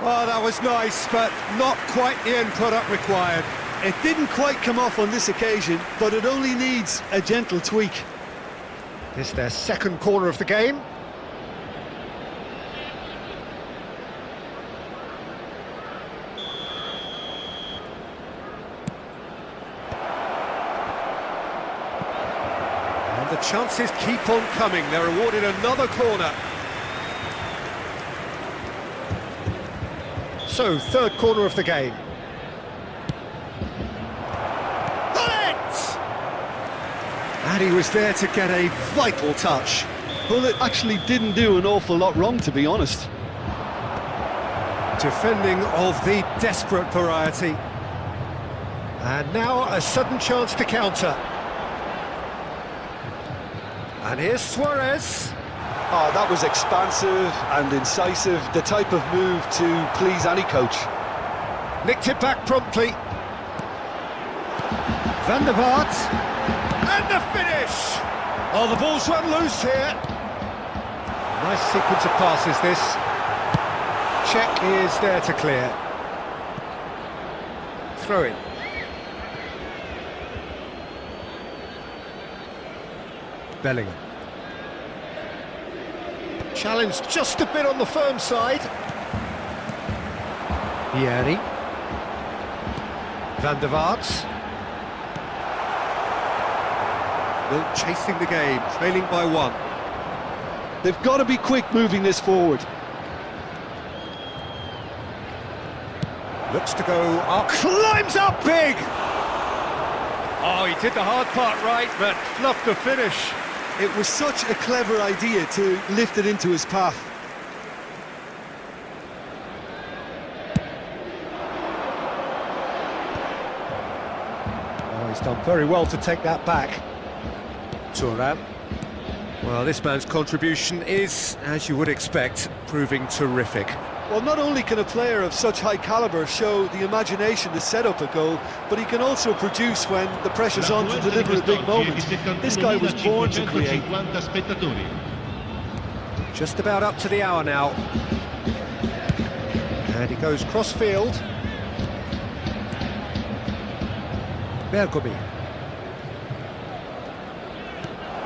Oh, that was nice, but not quite the end product required. It didn't quite come off on this occasion, but it only needs a gentle tweak. This is their second corner of the game. The chances keep on coming. They're awarded another corner. So, third corner of the game. Hullet! And he was there to get a vital touch. Hullet actually didn't do an awful lot wrong, to be honest. Defending of the desperate variety. And now a sudden chance to counter. And here's Suarez. Oh, that was expansive and incisive, the type of move to please any coach. Nicked it back promptly. Van der Vaart. And the finish! Oh, the ball's run loose here. Nice sequence of passes, this. Check is there to clear. Throw in. Bellingham. Challenge just a bit on the firm side. Vieri. Van der Vaart. Still chasing the game, trailing by one. They've got to be quick moving this forward. Looks to go up, climbs up big! Oh, he did the hard part right, but fluffed the finish. It was such a clever idea to lift it into his path. He's done very well to take that back. Thuram. Well, this man's contribution is, as you would expect, proving terrific. Well, not only can a player of such high calibre show the imagination to set up a goal, but he can also produce when the pressure's on to deliver a big moment. This guy was born to create. Just about up to the hour now. And he goes cross-field. Bergomi.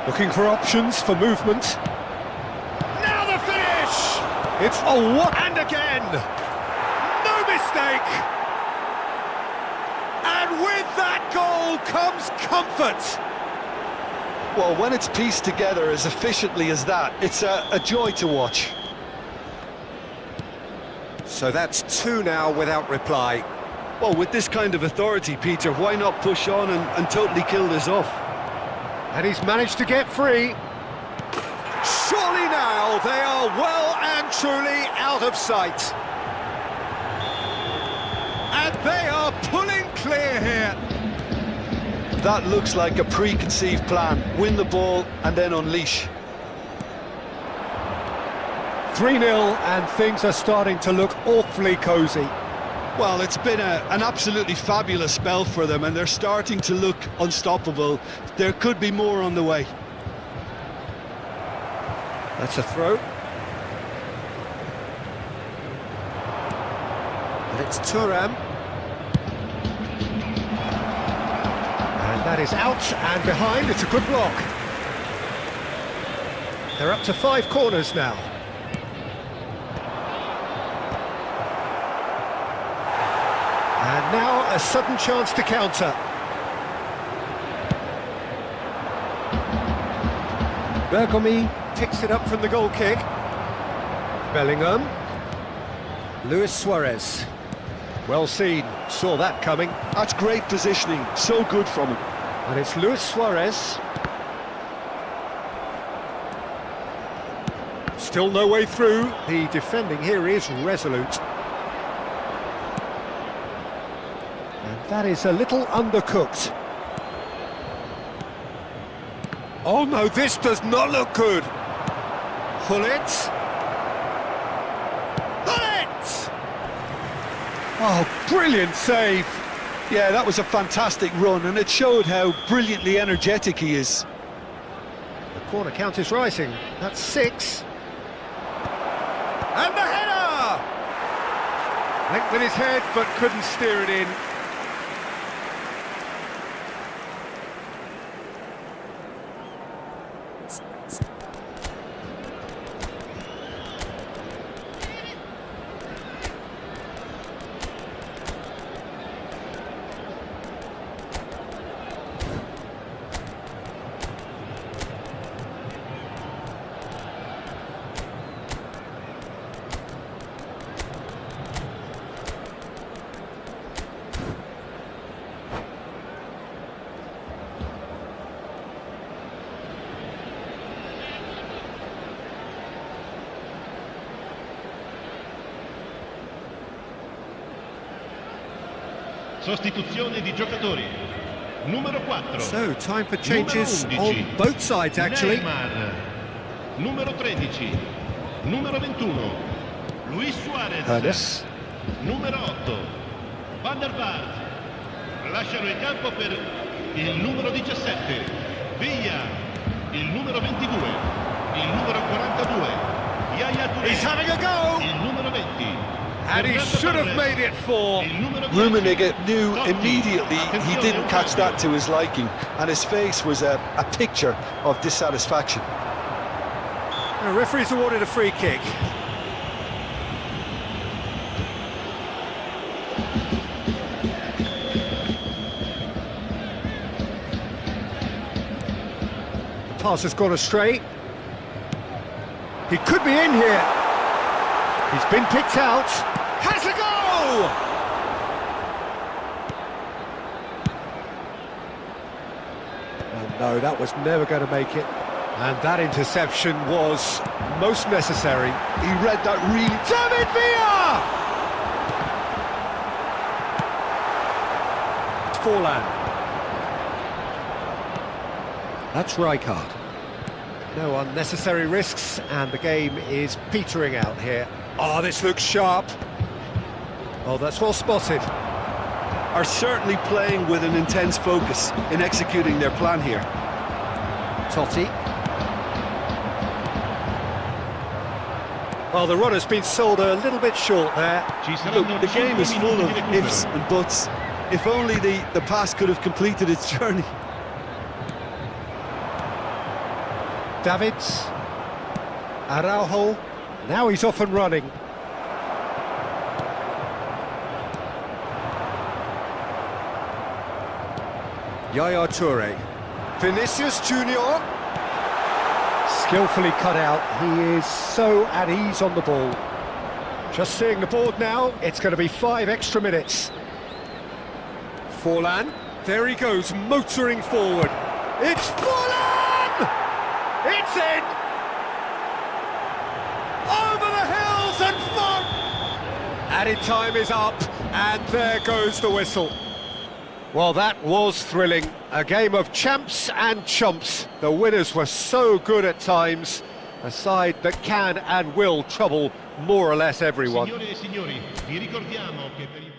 Looking for options for movement. Now the finish! It's a what? And again! No mistake! And with that goal comes comfort! Well, when it's pieced together as efficiently as that, it's a joy to watch. So that's two now without reply. Well, with this kind of authority, Peter, why not push on and totally kill this off? And he's managed to get free. Surely now they are well and truly out of sight. And they are pulling clear here. That looks like a preconceived plan. Win the ball and then unleash. 3-0 and things are starting to look awfully cosy. Well, it's been an absolutely fabulous spell for them, and they're starting to look unstoppable. There could be more on the way. That's a throw. And it's Thuram. And that is out and behind. It's a good block. They're up to 5 corners now. And now a sudden chance to counter. Bergomi picks it up from the goal kick. Bellingham. Luis Suarez. Well seen, saw that coming. That's great positioning, so good from him. And it's Luis Suarez. Still no way through. The defending here is resolute. And that is a little undercooked. Oh no, this does not look good. Gullit. Gullit! Oh, brilliant save. Yeah, that was a fantastic run, and it showed how brilliantly energetic he is. The corner count is rising. That's 6. And the header! Linked with his head, but couldn't steer it in. Sostituzione di giocatori. Numero 4. So, time for changes Numero 11. on both sides, actually. Neymar. Numero 13. Numero 21. Luis Suarez. Ernest. Numero 8. Van der Vaart. Lasciano il campo per il numero 17. Villa. Il numero 22. Il numero 42. Yaya Touré. He's having a go! Il numero 20. And he should have made it 4. Rummenigge knew immediately he didn't catch that to his liking, and his face was a picture of dissatisfaction. The referee's awarded a free kick. The pass has gone astray. He could be in here. He's been picked out. Has a go! Oh no, that was never going to make it. And that interception was most necessary. He read that really... David Villa! Forlan. That's Rijkaard. No unnecessary risks, and the game is petering out here. Oh, this looks sharp. Oh, that's well spotted. Are certainly playing with an intense focus in executing their plan here. Totti. Well, the run has been sold a little bit short there. Look, the game is full of ifs and buts. If only the pass could have completed its journey. Davids. Araujo. Now he's off and running. Yaya Toure. Vinicius Junior. Skillfully cut out. He is so at ease on the ball. Just seeing the board now, it's going to be 5 extra minutes. Forlan. There he goes, motoring forward. It's Forlan! It's in! Over the hills and far! Added time is up, and there goes the whistle. Well, that was thrilling. A game of champs and chumps. The winners were so good at times. A side that can and will trouble more or less everyone. Signore e signori, vi ricordiamo che per il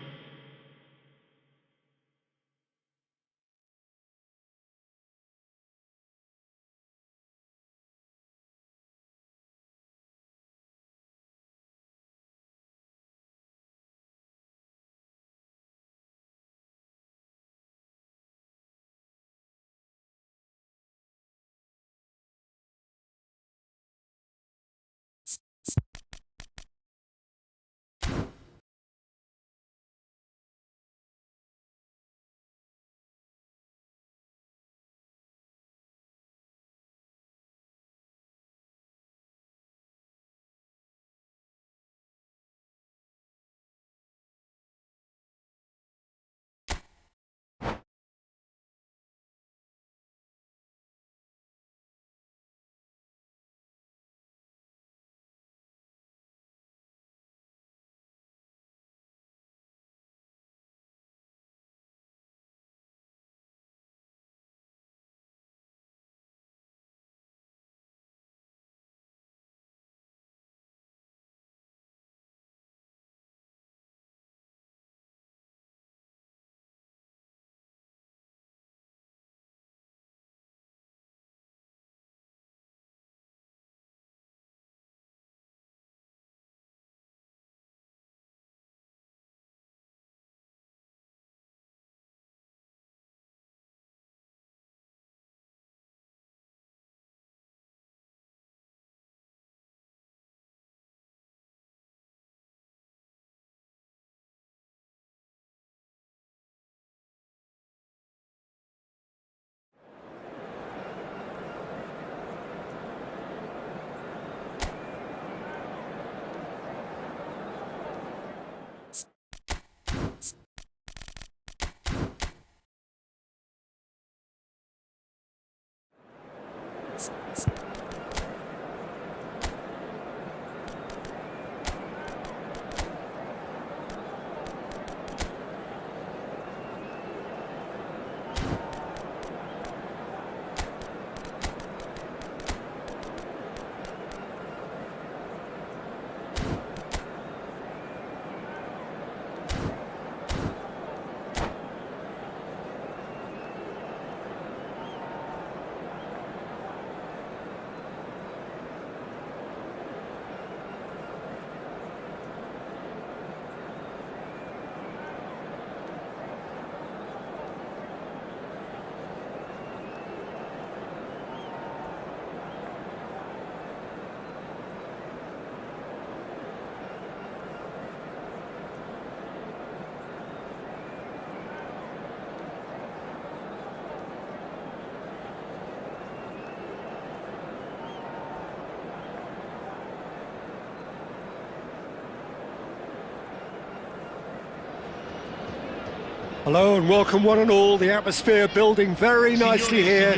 Hello and welcome one and all. The atmosphere building very nicely here.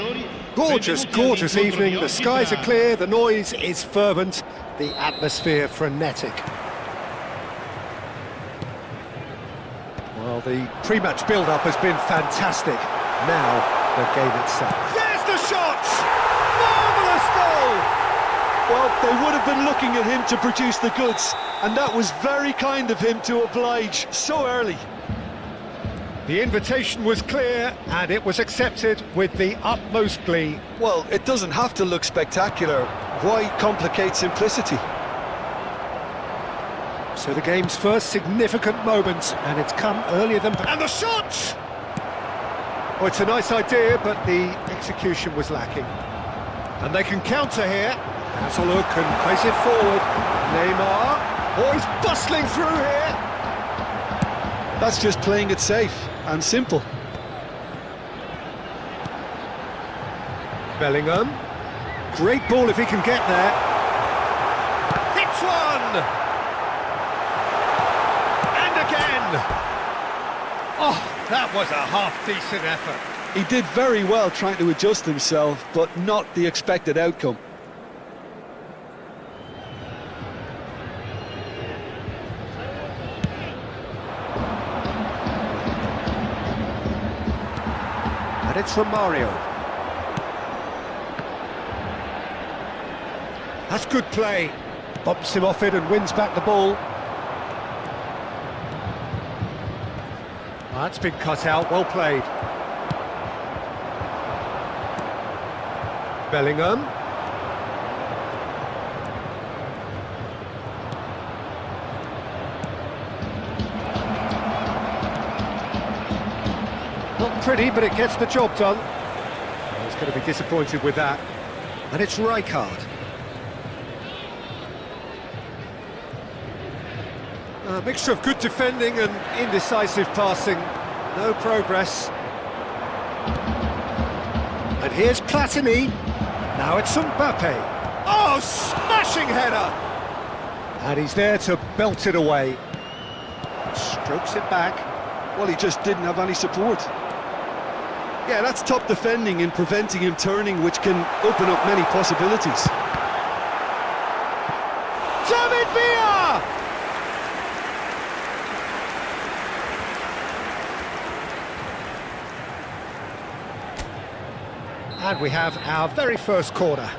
Gorgeous, gorgeous evening. The skies are clear, the noise is fervent, the atmosphere frenetic. Well, the pre-match build-up has been fantastic. Now, the game itself. There's the shot! Marvellous goal! Well, they would have been looking at him to produce the goods, and that was very kind of him to oblige so early. The invitation was clear, and it was accepted with the utmost glee. Well, it doesn't have to look spectacular. Why complicate simplicity? So the game's first significant moment, and it's come earlier than... And the shot! Oh, it's a nice idea, but the execution was lacking. And they can counter here. Has a look and plays it forward. Neymar. Oh, he's bustling through here. That's just playing it safe and simple. Bellingham. Great ball if he can get there. Hits one! And again! Oh, that was a half-decent effort. He did very well trying to adjust himself, but not the expected outcome. And it's from Mario. That's good play. Bumps him off it and wins back the ball. That's been cut out, well played. Bellingham. Not pretty, but it gets the job done. He's going to be disappointed with that. And it's Rijkaard. A mixture of good defending and indecisive passing. No progress. And here's Platini. Now it's Mbappe. Oh, smashing header! And he's there to belt it away. Strokes it back. Well, he just didn't have any support. Yeah, that's top defending and preventing him turning, which can open up many possibilities. David Villa! And we have our very first corner.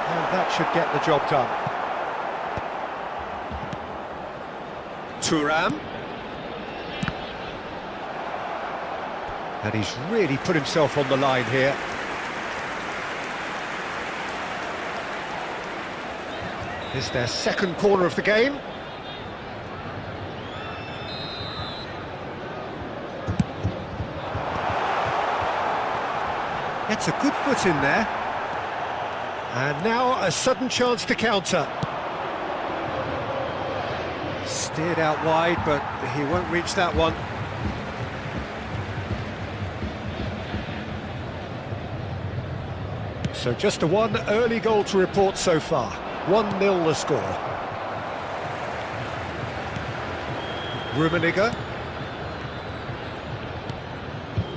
And that should get the job done. Thuram. And he's really put himself on the line here. This is their second corner of the game. Gets a good foot in there. And now a sudden chance to counter. Steered out wide, but he won't reach that one. So just a one early goal to report so far. 1-0 the score. Rummenigge.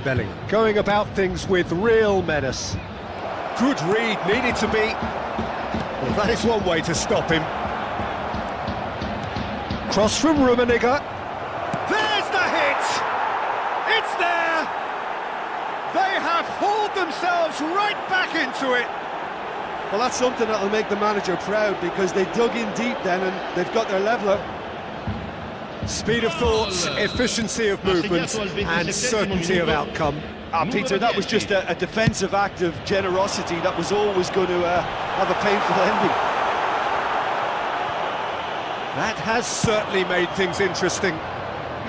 Bellingham going about things with real menace. Good read, needed to be. Well, that is one way to stop him. Cross from Rummenigge. There's the hit! It's there! They have hauled themselves right back into it. Well, that's something that'll make the manager proud, because they dug in deep then and they've got their leveller. Speed of thoughts, efficiency of movement, and certainty of outcome. Peter, that was just a defensive act of generosity that was always going to have a painful ending. That has certainly made things interesting.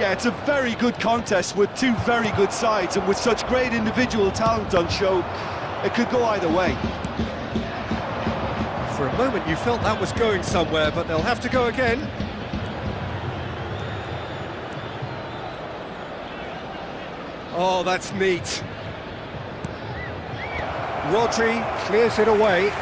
Yeah, it's a very good contest with two very good sides, and with such great individual talent on show, it could go either way. For a moment you felt that was going somewhere, but they'll have to go again. Oh, that's neat. Rodri clears it away.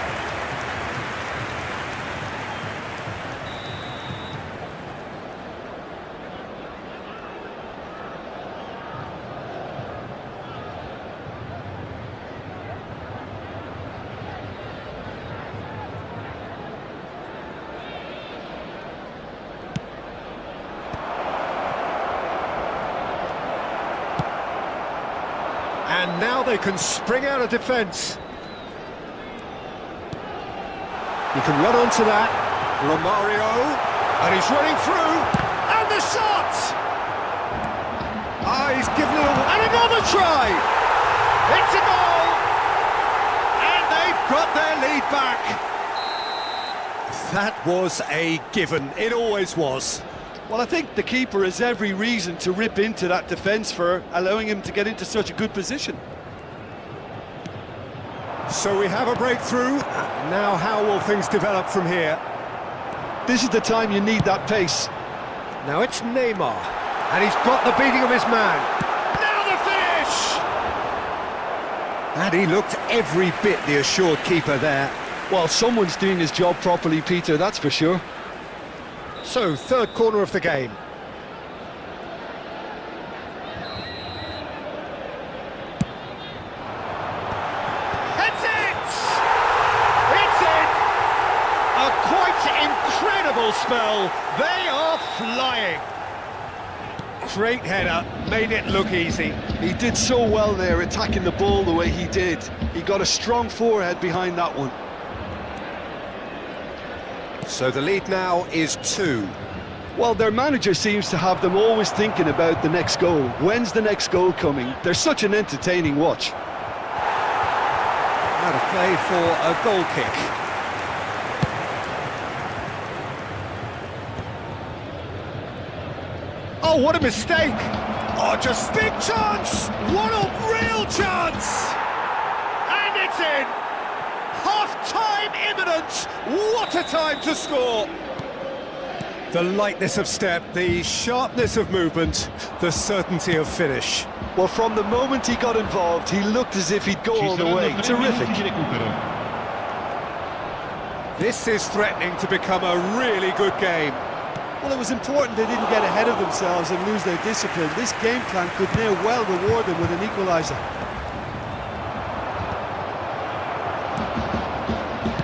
now they can spring out of defence. He can run onto that. Romario, and he's running through, and the shot! Ah, he's given it away, and another try! It's a goal! And they've got their lead back. That was a given, it always was. Well, I think the keeper has every reason to rip into that defence for allowing him to get into such a good position. So we have a breakthrough. Now how will things develop from here? This is the time you need that pace. Now it's Neymar, and he's got the beating of his man. Now the finish! And he looked every bit the assured keeper there. Well, someone's doing his job properly, Peter, that's for sure. So, third corner of the game. That's it! It's in! A quite incredible spell. They are flying. Great header, made it look easy. He did so well there, attacking the ball the way he did. He got a strong forehead behind that one. So the lead now is 2. Well, their manager seems to have them always thinking about the next goal. When's the next goal coming? They're such an entertaining watch. Out of play for a goal kick. Oh, what a mistake! Oh, just big chance! What a real chance! And it's in! Half-time imminent! What a time to score! The lightness of step, the sharpness of movement, the certainty of finish. Well, from the moment he got involved, he looked as if he'd go all the way. Terrific. This is threatening to become a really good game. Well, it was important they didn't get ahead of themselves and lose their discipline. This game plan could near well reward them with an equaliser.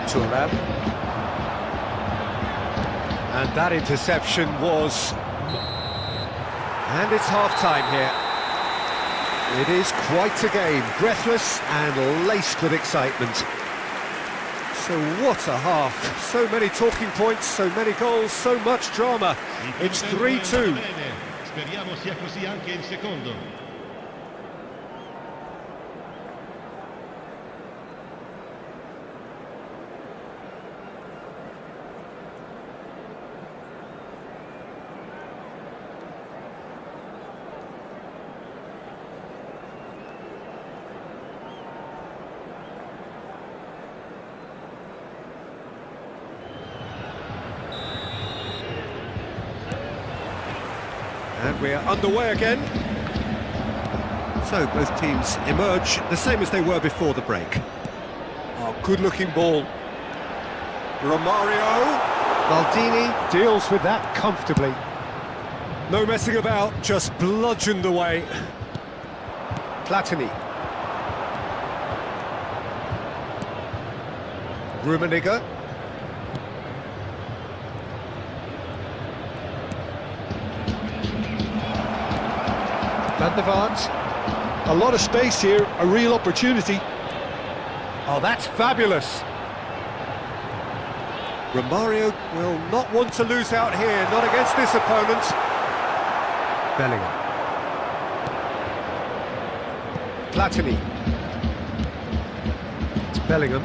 Thuram. And that interception was... And it's half-time here. It is quite a game, breathless and laced with excitement. So what a half. So many talking points, so many goals, so much drama. It's 3-2. Speriamo sia così anche il secondo. And we're underway again. So both teams emerge the same as they were before the break. Oh, good-looking ball. Romario. Maldini deals with that comfortably. No messing about, just bludgeoned away. Platini. Rummenigge. Van der Vaart. A lot of space here, a real opportunity. Oh, that's fabulous. Romario will not want to lose out here, not against this opponent. Bellingham. Platini. It's Bellingham.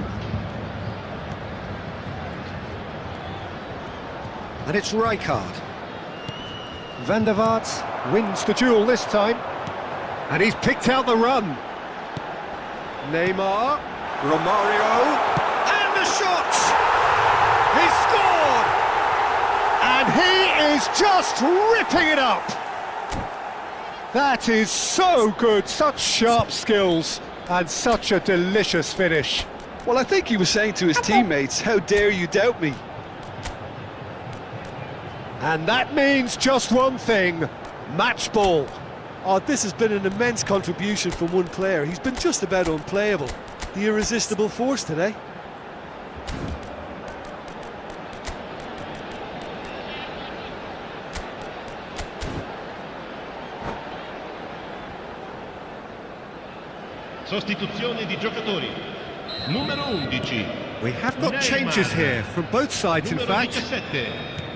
And it's Rijkaard. Van der Vaart wins the duel this time. And he's picked out the run. Neymar. Romario. And the shot! He scored! And he is just ripping it up! That is so good, such sharp skills, and such a delicious finish. Well, I think he was saying to his teammates, how dare you doubt me? And that means just one thing, match ball. Oh, this has been an immense contribution from one player. He's been just about unplayable. The irresistible force today. Sostituzione di giocatori. Numero 11. We have got changes here from both sides, in Numero fact. 17.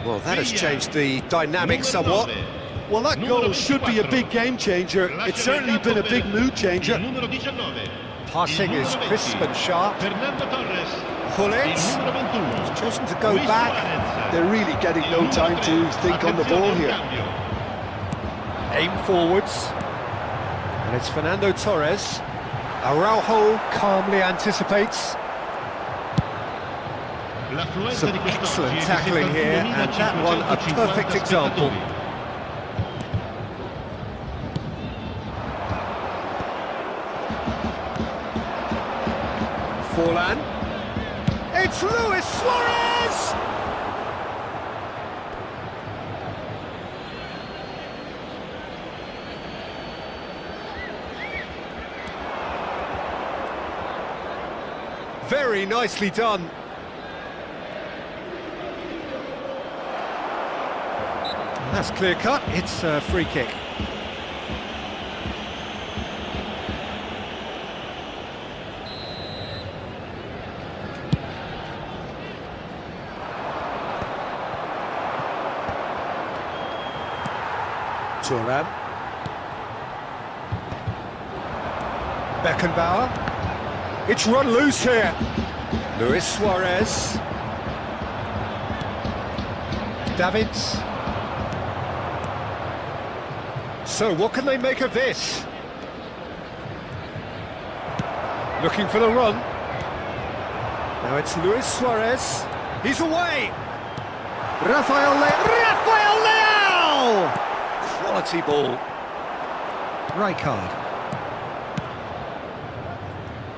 Well, that has Villa. changed the dynamic Numero somewhat. 9. Well, that goal should be a big game changer. It's certainly been a big mood changer. Numero 19. Passing is Numero crisp 20. and sharp. Fernando Torres. Gullit, Numero 21. chosen to go Luis back. Suarez. They're really getting no time to think on the ball here. Aim forwards. And it's Fernando Torres. Araujo calmly anticipates. Some excellent tackling here, and that one a perfect example. Forlan. It's Luis Suarez! Very nicely done. That's clear cut. It's a free kick. Thuram. Beckenbauer. It's run loose here. Luis Suarez. Davids. So what can they make of this? Looking for the run. Now it's Luis Suarez. He's away. Rafael Leao! Quality ball. Rijkaard.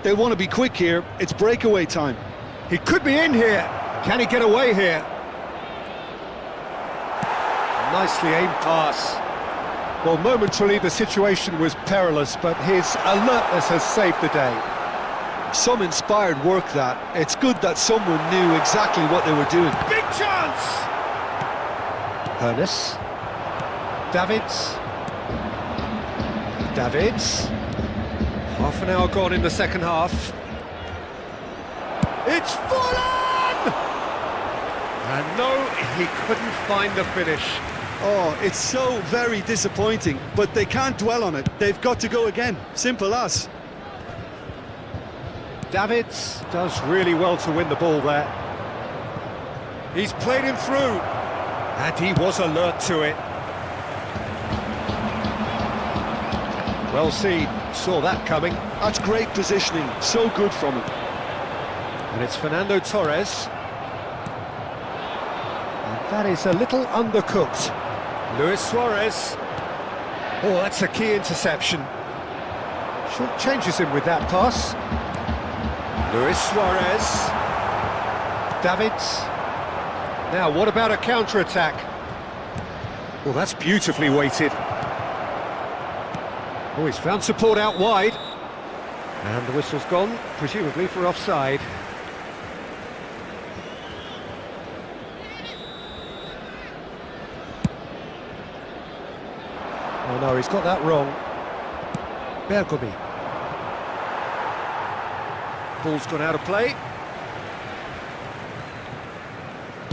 They'll want to be quick here. It's breakaway time. He could be in here. Can he get away here? Nicely aimed pass. Well, momentarily the situation was perilous, but his alertness has saved the day. Some inspired work that. It's good that someone knew exactly what they were doing. Big chance! Hernes. Davids. Half an hour gone in the second half. It's Forlan! And no, he couldn't find the finish. Oh, it's so very disappointing, but they can't dwell on it. They've got to go again. Simple as. Davids does really well to win the ball there. He's played him through, and he was alert to it. Well seen, saw that coming. That's great positioning. So good from him. And it's Fernando Torres. And that is a little undercooked. Luis Suarez. Oh, that's a key interception. Short changes him with that pass. Luis Suarez. Davids. Now, what about a counter-attack? Well, that's beautifully weighted. Oh, he's found support out wide. And the whistle's gone, presumably for offside. Oh no, he's got that wrong. Bergomi. Ball's gone out of play.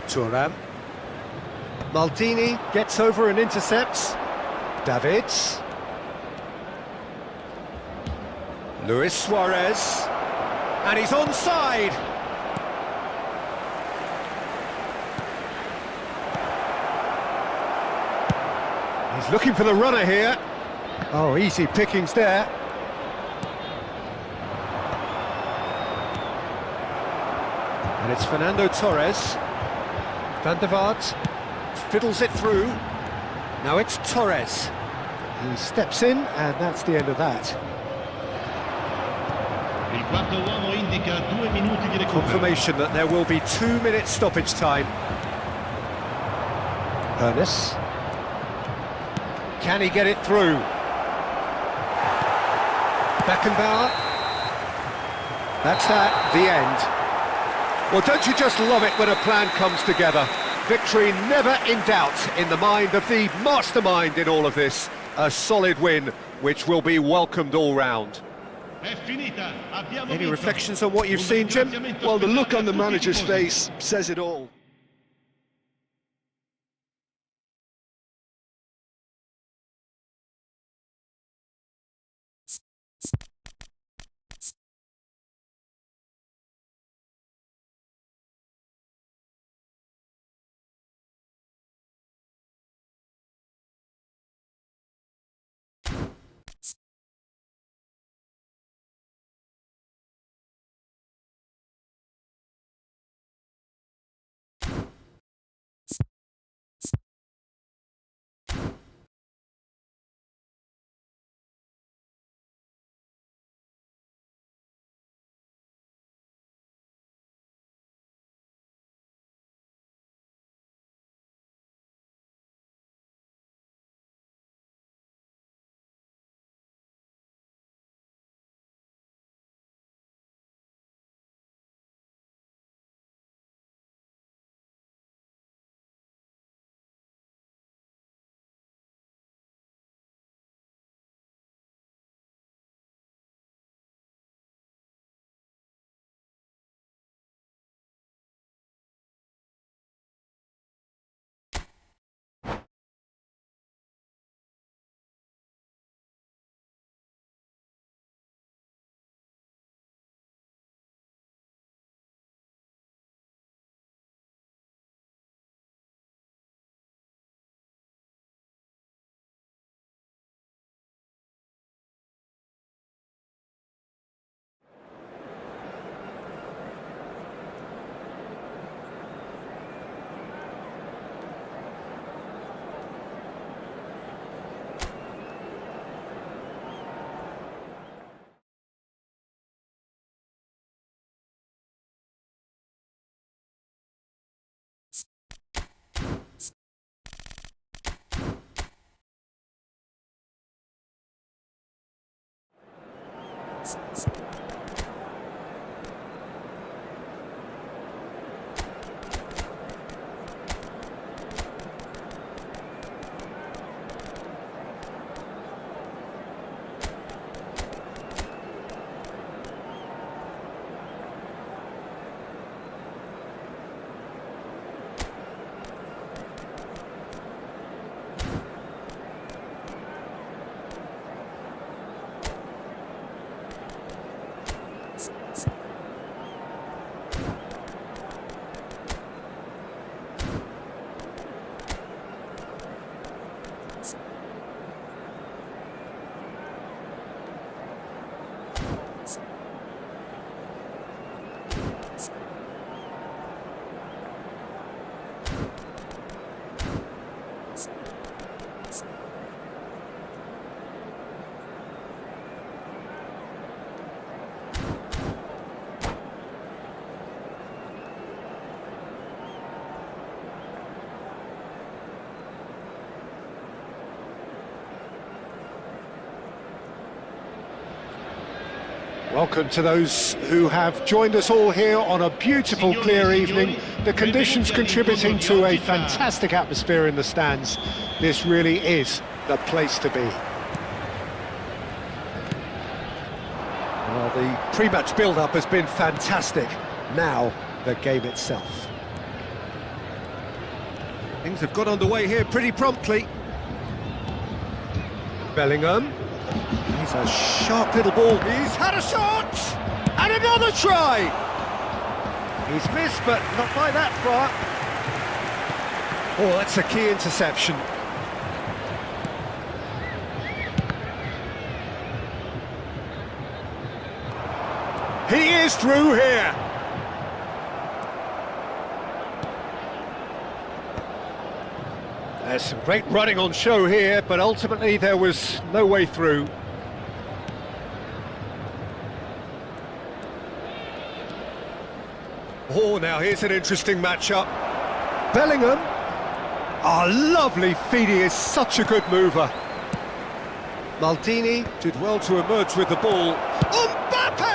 Thuram. Maldini gets over and intercepts. Davids. Luis Suarez. And he's onside. He's looking for the runner here. Oh, easy pickings there. And it's Fernando Torres. Van der Vaart fiddles it through. Now it's Torres. He steps in, and that's the end of that. Il quarto uomo indica 2 minuti di recupero. Confirmation that there will be 2 minutes stoppage time. Hernes. Can he get it through? Beckenbauer. That's that, the end. Well, don't you just love it when a plan comes together? Victory never in doubt in the mind of the mastermind in all of this. A solid win, which will be welcomed all round. È finita. Abbiamo Any vinto. reflections on what you've Un seen, Jim? ringraziamento Well, the look speciale on the a tutti i manager's tifosi. face says it all. Welcome to those who have joined us all here on a beautiful, clear evening. The conditions contributing to a fantastic atmosphere in the stands. This really is the place to be. Well, the pre-match build-up has been fantastic. Now, the game itself. Things have got underway here pretty promptly. Bellingham. He's a sharp little ball. He's had a shot! And another try! He's missed, but not by that far. Oh, that's a key interception. He is through here. There's some great running on show here, but ultimately there was no way through. Oh, now here's an interesting matchup. Bellingham. Oh, lovely feed, he is such a good mover. Maldini did well to emerge with the ball. Mbappe!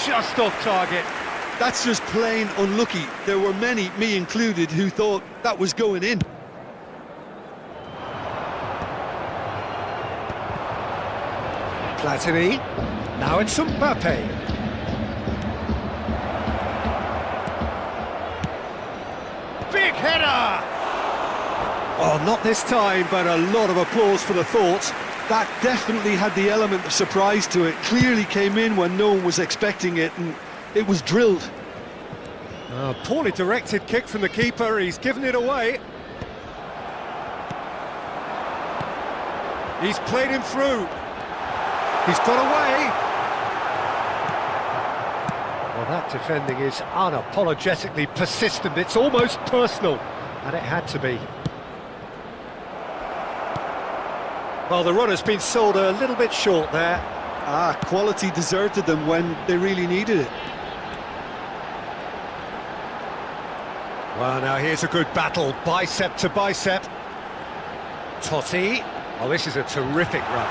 Just off target. That's just plain unlucky. There were many, me included, who thought that was going in. Platini. Now it's Mbappe. Big header! Oh, not this time, but a lot of applause for the thought. That definitely had the element of surprise to it. Clearly came in when no one was expecting it, and it was drilled. Poorly directed kick from the keeper, he's given it away. He's played him through. He's got away. Well, that defending is unapologetically persistent. It's almost personal, and it had to be. Well, the run has been sold a little bit short there. Quality deserted them when they really needed it. Well, now here's a good battle, bicep to bicep. Totti. Oh, this is a terrific run.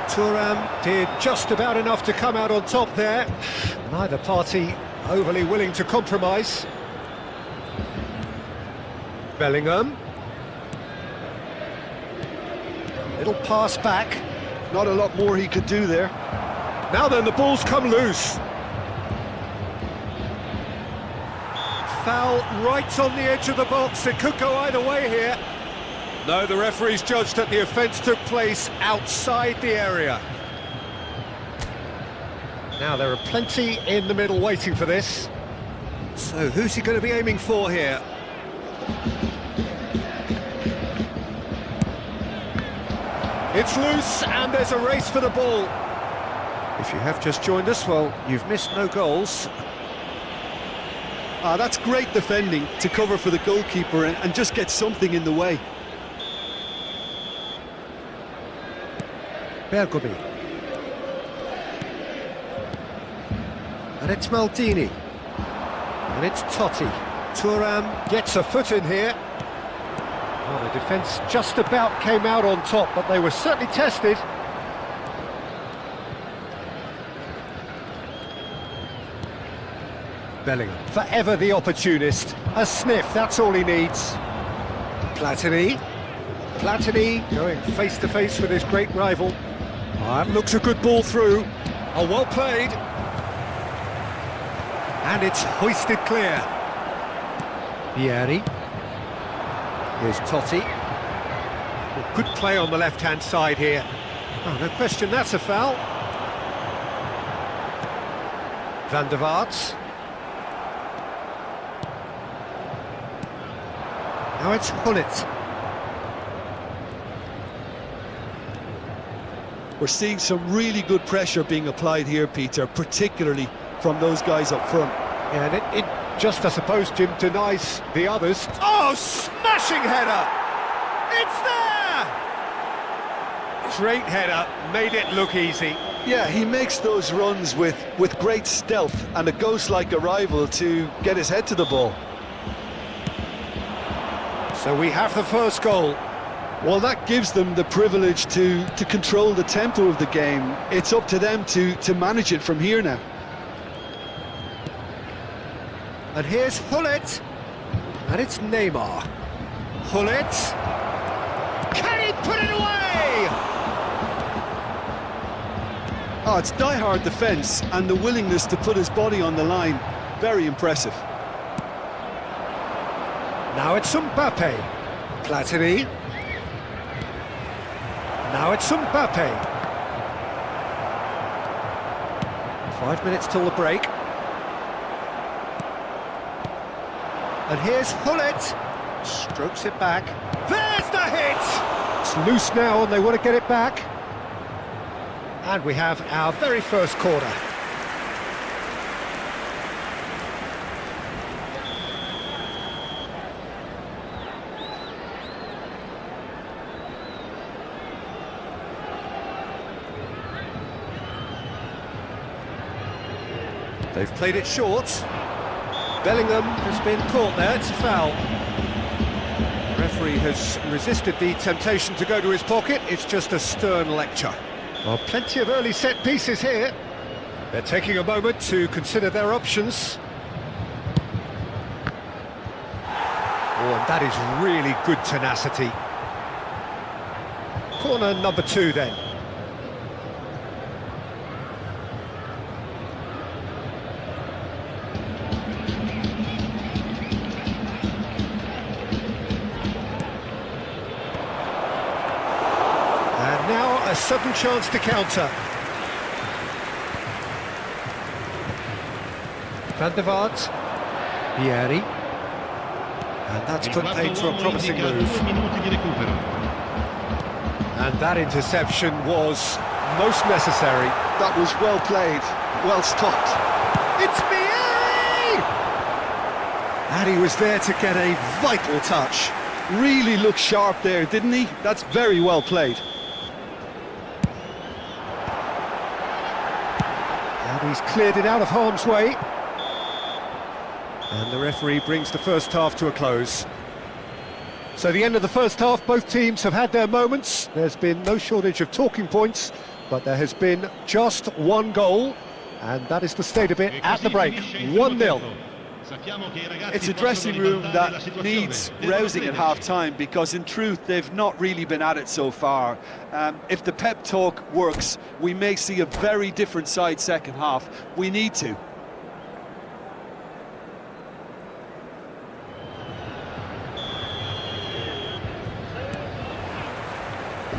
Thuram did just about enough to come out on top there. Neither party overly willing to compromise. Bellingham. Little pass back. Not a lot more he could do there. Now then, the ball's come loose. Foul right on the edge of the box. It could go either way here. No, the referee's judged that the offence took place outside the area. Now, there are plenty in the middle waiting for this. So, who's he going to be aiming for here? It's loose, and there's a race for the ball. If you have just joined us, well, you've missed no goals. That's great defending to cover for the goalkeeper and just get something in the way. Bergomi. And it's Maldini. And it's Totti. Thuram gets a foot in here. Well, the defence just about came out on top, but they were certainly tested. Bellingham, forever the opportunist. A sniff, that's all he needs. Platini. Platini going face-to-face with his great rival. That looks a good ball through. Oh, well played. And it's hoisted clear. Vieri. Here's Totti. Well, good play on the left-hand side here. Oh, no question, that's a foul. Van der Vaart. Now it's Gullit. We're seeing some really good pressure being applied here, Peter, particularly from those guys up front. Yeah, and it just, I suppose, Jim, denies the others. Oh, smashing header! It's there! Great header, made it look easy. Yeah, he makes those runs with great stealth and a ghost-like arrival to get his head to the ball. So we have the first goal. Well, that gives them the privilege to control the tempo of the game. It's up to them to manage it from here now. And here's Gullit. And it's Neymar. Gullit. Can he put it away? Oh, it's die-hard defence and the willingness to put his body on the line. Very impressive. Now it's Mbappe. Platini. Now it's Mbappe. 5 minutes till the break. And here's Gullit. Strokes it back. There's the hit! It's loose now and they want to get it back. And we have our very first corner. They've played it short. Bellingham has been caught there, it's a foul. The referee has resisted the temptation to go to his pocket, it's just a stern lecture. Well, plenty of early set pieces here. They're taking a moment to consider their options. Oh, and that is really good tenacity. Corner number 2 then. And now a sudden chance to counter. Van der Vaart. Vieri. And that's put paid to a promising move. And that interception was most necessary. That was well played, well stopped. It's Vieri! And he was there to get a vital touch. Really looked sharp there, didn't he? That's very well played. And he's cleared it out of harm's way. And the referee brings the first half to a close. So the end of the first half, both teams have had their moments. There's been no shortage of talking points, but there has been just one goal, and that is the state of it at the break, 1-0. It's a dressing room that needs rousing at half-time, because in truth they've not really been at it so far. If the pep talk works, we may see a very different side second half. We need to.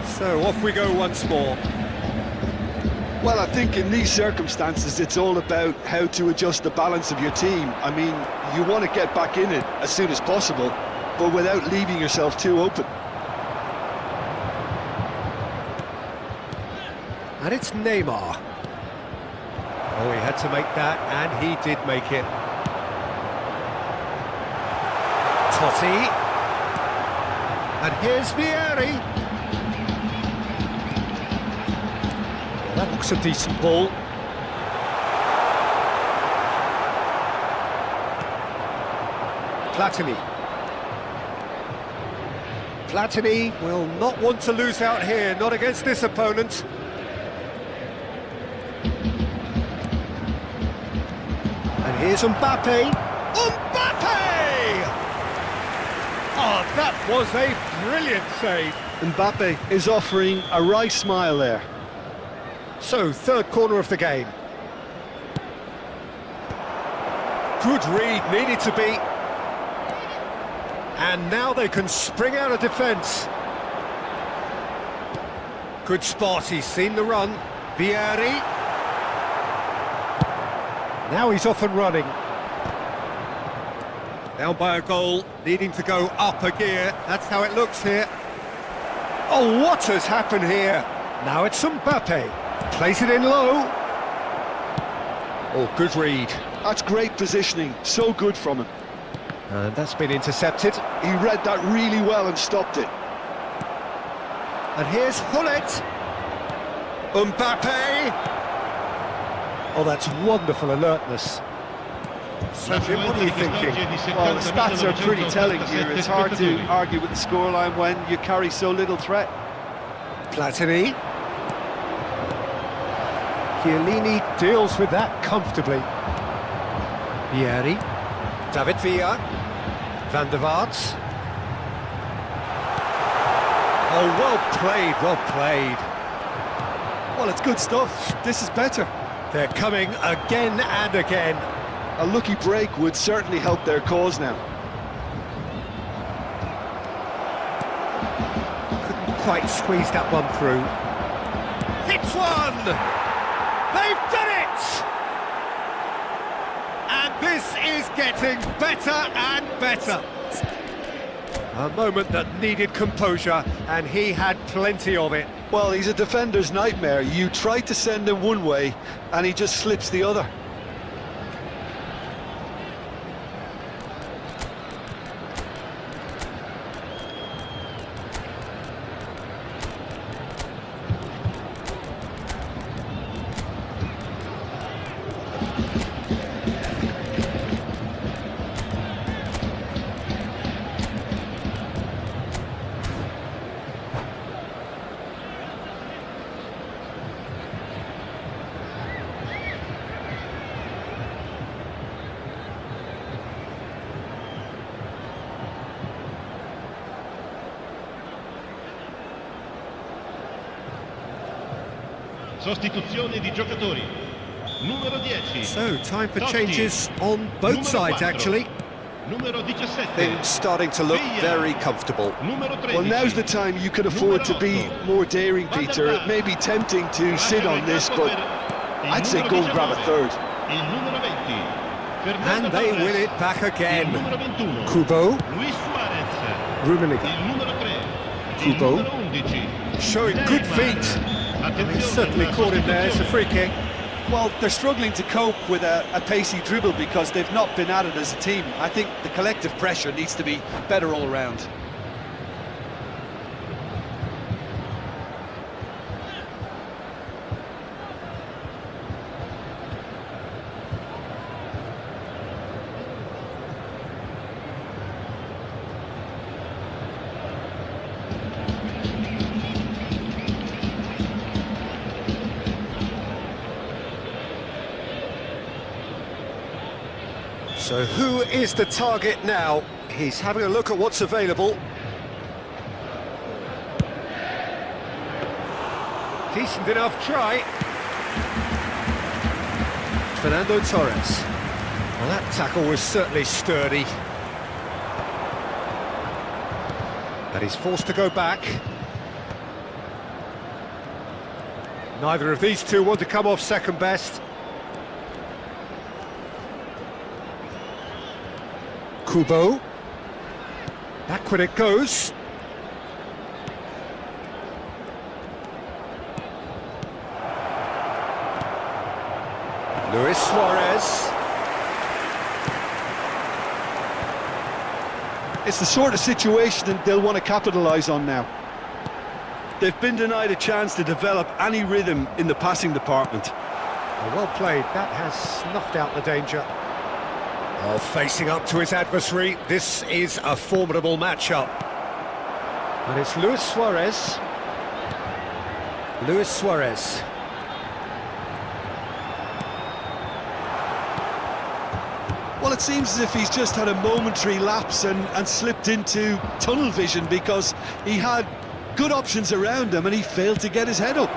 So off we go once more. Well, I think in these circumstances it's all about how to adjust the balance of your team. I mean, you want to get back in it as soon as possible, but without leaving yourself too open. And it's Neymar. Oh, he had to make that, and he did make it. Totti. And here's Vieri. That looks a decent ball. Platini. Platini will not want to lose out here, not against this opponent. And here's Mbappe. Mbappe! Oh, that was a brilliant save. Mbappe is offering a right smile there. So, third corner of the game. Good read, needed to be. And now they can spring out of defence. Good spot, he's seen the run. Vieri. Now he's off and running. Down by a goal, needing to go up a gear. That's how it looks here. Oh, what has happened here? Now it's Mbappe. Place it in low. Oh, good read. That's great positioning, so good from him. And that's been intercepted. He read that really well and stopped it. And here's Hullet. Mbappe. Oh, that's wonderful alertness. So, Jim, what are you thinking? Well, the stats are pretty telling here. It's hard to argue with the scoreline when you carry so little threat. Platini. Chiellini deals with that comfortably. Vieri. David Villa. Van der Vaart. Oh, well played, well played. Well, it's good stuff. This is better. They're coming again and again. A lucky break would certainly help their cause now. Couldn't quite squeeze that one through. Hits one! They've done it! And this is getting better and better. A moment that needed composure, and he had plenty of it. Well, he's a defender's nightmare. You try to send him one way, and he just slips the other. Sostituzione di giocatori. Numero 10. So, time for Totti. changes on both Numero sides, 4. actually. Numero 17. Things starting to look Villa. very comfortable. Numero 13. Well, now's the time you can afford to be more daring, Peter. It may be tempting to sit on this, but I'd say go and grab a third. Il numero 20. Fernando And they Torres. win it back Il again. numero 21. Kubo, Luis Suarez. Rummenigge, Il numero 3. Kubo. Il numero 11. showing good Neymar. feet. Attenzione, He's certainly una caught him there, it's a free kick. Well, they're struggling to cope with a pacey dribble because they've not been at it as a team. I think the collective pressure needs to be better all around. So who is the target now? He's having a look at what's available. Decent enough try. Fernando Torres. Well, that tackle was certainly sturdy. And he's forced to go back. Neither of these two want to come off second best. Kubo. Backward it goes. Luis Suarez. It's the sort of situation that they'll want to capitalise on now. They've been denied a chance to develop any rhythm in the passing department. Well played, that has snuffed out the danger. Oh, facing up to his adversary, this is a formidable matchup. And it's Luis Suarez. Luis Suarez. Well, it seems as if he's just had a momentary lapse and slipped into tunnel vision because he had good options around him and he failed to get his head up.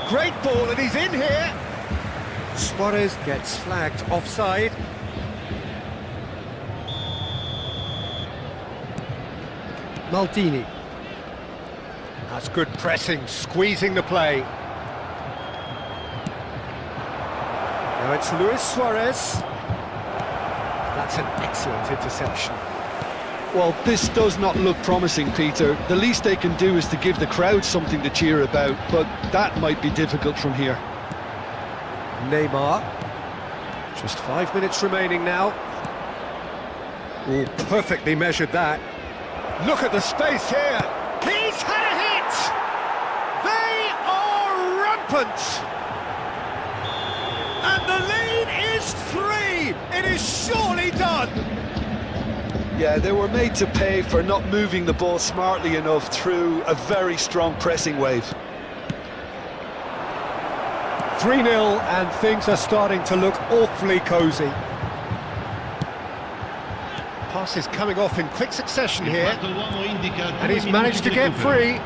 Great ball, and he's in here. Suarez gets flagged offside. Maldini. That's good pressing, squeezing the play. Now it's Luis Suarez. That's an excellent interception. Well, this does not look promising, Peter. The least they can do is to give the crowd something to cheer about, but that might be difficult from here. Neymar. Just 5 minutes remaining now. Oh, perfectly measured that. Look at the space here. He's had a hit! They are rampant! And the lead is 3! It is surely done! Yeah, they were made to pay for not moving the ball smartly enough through a very strong pressing wave. 3-0, and things are starting to look awfully cosy. Pass is coming off in quick succession here, and he's managed to get free.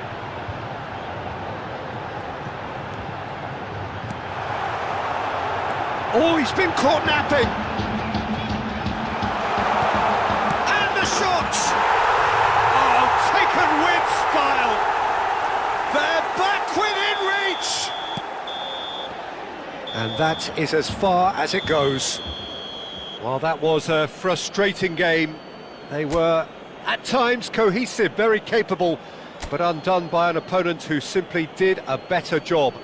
Oh, he's been caught napping. And the shots! Oh, taken with style. They're back within reach. And that is as far as it goes. Well, that was a frustrating game. They were, at times, cohesive, very capable, but undone by an opponent who simply did a better job.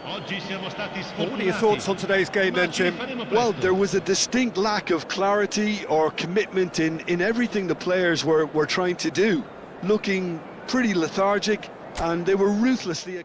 What are your thoughts on today's game then, Jim? Well, there was a distinct lack of clarity or commitment in everything the players were trying to do. Looking pretty lethargic, and they were ruthlessly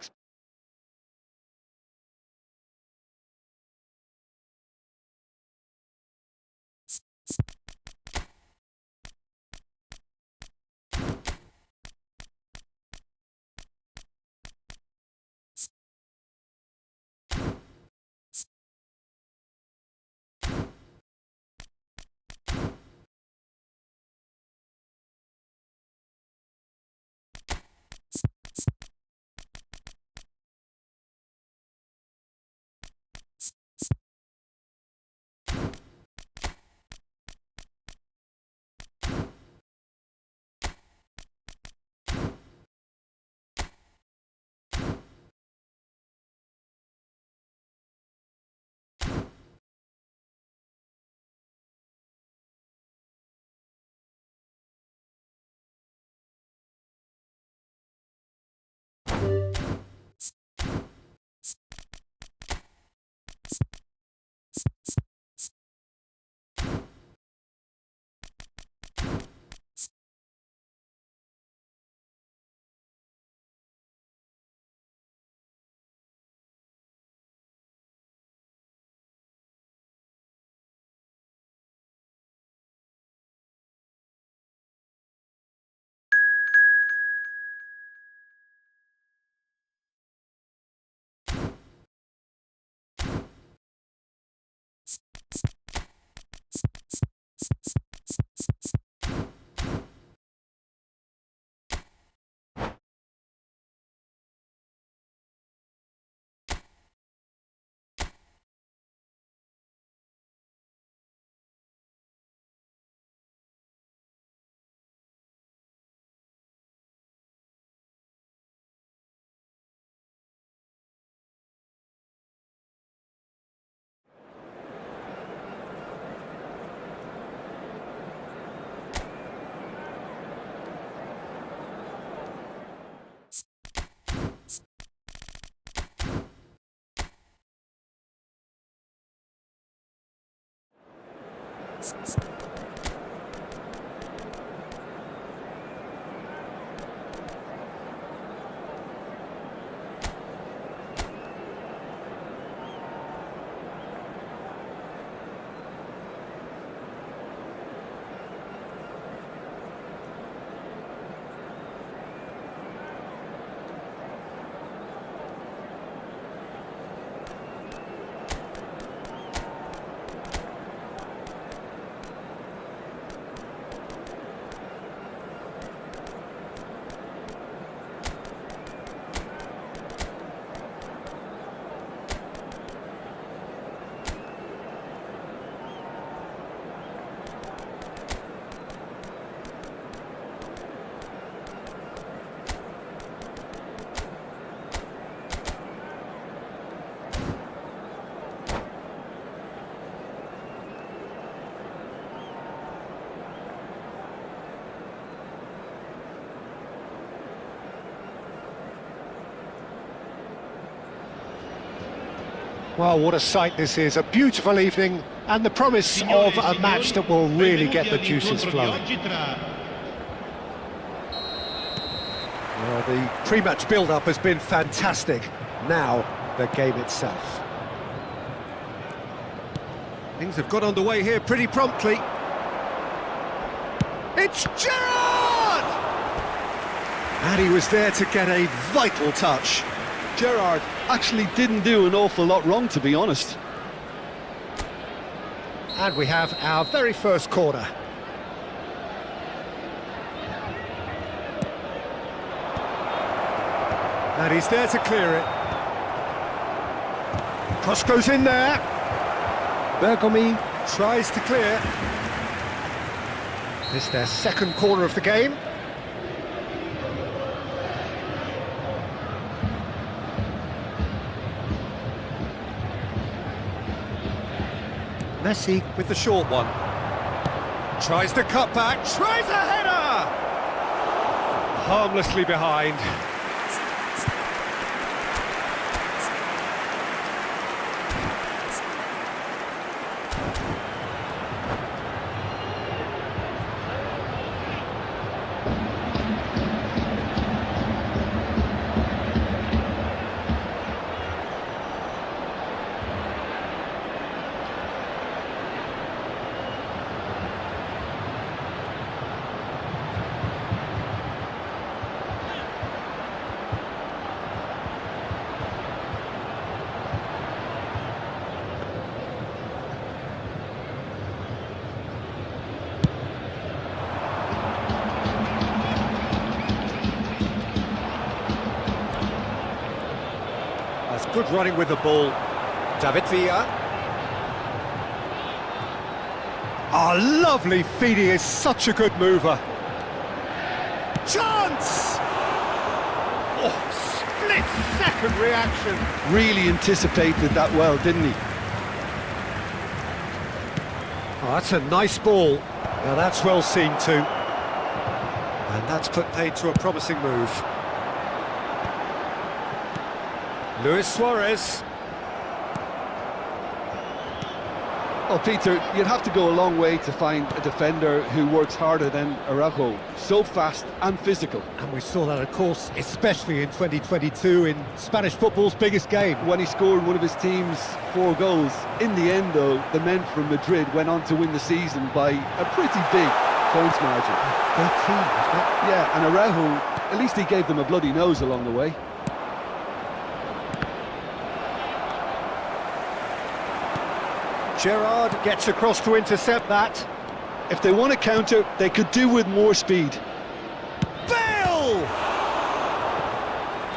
Well, what a sight this is. A beautiful evening and the promise of a match that will really get the juices flowing. Well, the pre-match build-up has been fantastic. Now, the game itself. Things have got underway here pretty promptly. It's Gerrard! And he was there to get a vital touch. Gerrard actually didn't do an awful lot wrong, to be honest. And we have our very first corner. And he's there to clear it. Cross goes in there. Bergomi tries to clear. This is their second corner of the game. Messi with the short one. Tries to cut back, tries a header! Harmlessly behind. That's good running with the ball. David Villa. Oh, lovely feed, he is such a good mover. Chance! Oh, split-second reaction. Really anticipated that well, didn't he? Oh, that's a nice ball. Now that's well seen too. And that's put paid to a promising move. Luis Suarez. Well, Peter, you'd have to go a long way to find a defender who works harder than Araujo. So fast and physical. And we saw that, of course, especially in 2022 in Spanish football's biggest game. When he scored one of his team's 4 goals. In the end, though, the men from Madrid went on to win the season by a pretty big points margin. 13, wasn't it? Yeah, and Araujo, at least he gave them a bloody nose along the way. Gerrard gets across to intercept that. If they want to counter, they could do with more speed. Bale!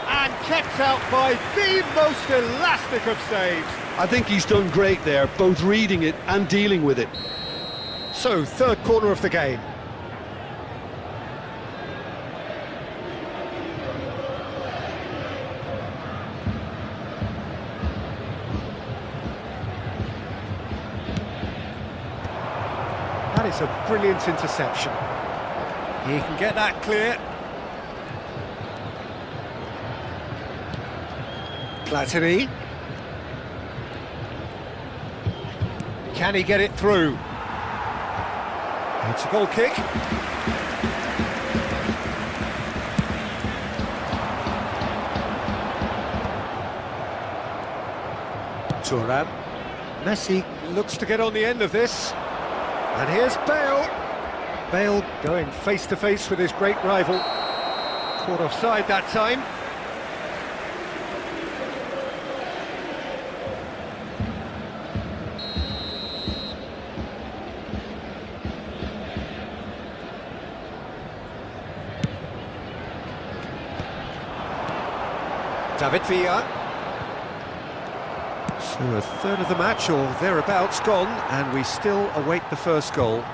And kept out by the most elastic of saves. I think he's done great there, both reading it and dealing with it. So, third corner of the game. That is a brilliant interception. He can get that clear. Platini. Can he get it through? It's a goal kick. Thuram. Messi looks to get on the end of this. And here's Bale. Bale going face to face with his great rival. Caught offside that time. David Villa. So a third of the match or thereabouts gone, and we still await the first goal.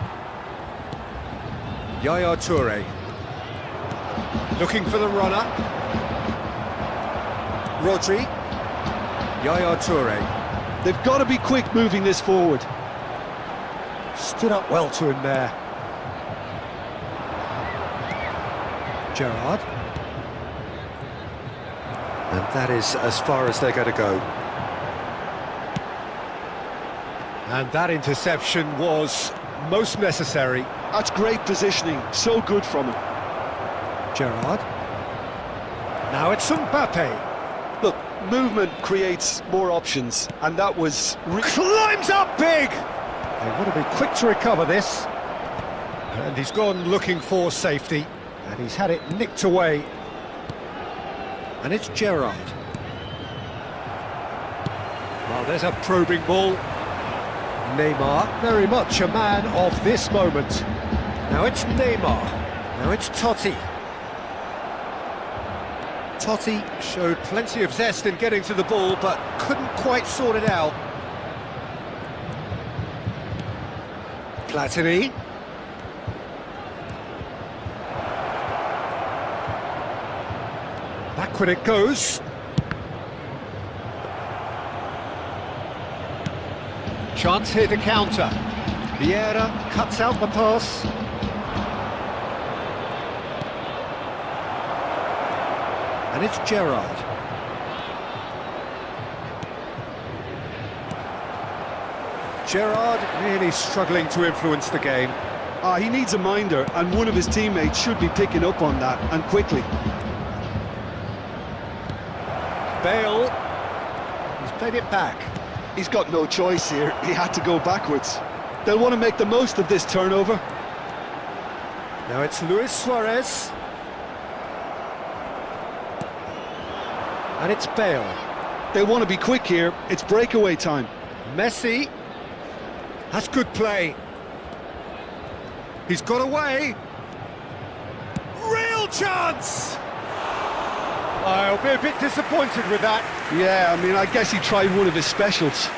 Yaya Toure looking for the runner. Rodri. Yaya Toure. They've got to be quick moving this forward. Stood up well to him there. Gerrard. And that is as far as they're going to go. And that interception was most necessary. That's great positioning, so good from him. Gerrard. Now it's Mbappe. Look, movement creates more options, and that was... Climbs up big! They want to be quick to recover this. And he's gone looking for safety. And he's had it nicked away. And it's Gerrard. Well, there's a probing ball. Neymar, very much a man of this moment. Now it's Neymar. Now it's Totti. Totti showed plenty of zest in getting to the ball, but couldn't quite sort it out. Platini. Backward it goes. Chance here to counter. Vieira cuts out the pass. And it's Gerrard. Gerrard really struggling to influence the game. He needs a minder, and one of his teammates should be picking up on that, and quickly. Bale. He's played it back. He's got no choice here. He had to go backwards. They'll want to make the most of this turnover. Now it's Luis Suarez. And it's Bale. They want to be quick here. It's breakaway time. Messi. That's good play. He's got away. Real chance! I'll be a bit disappointed with that. Yeah, I mean, I guess he tried one of his specials.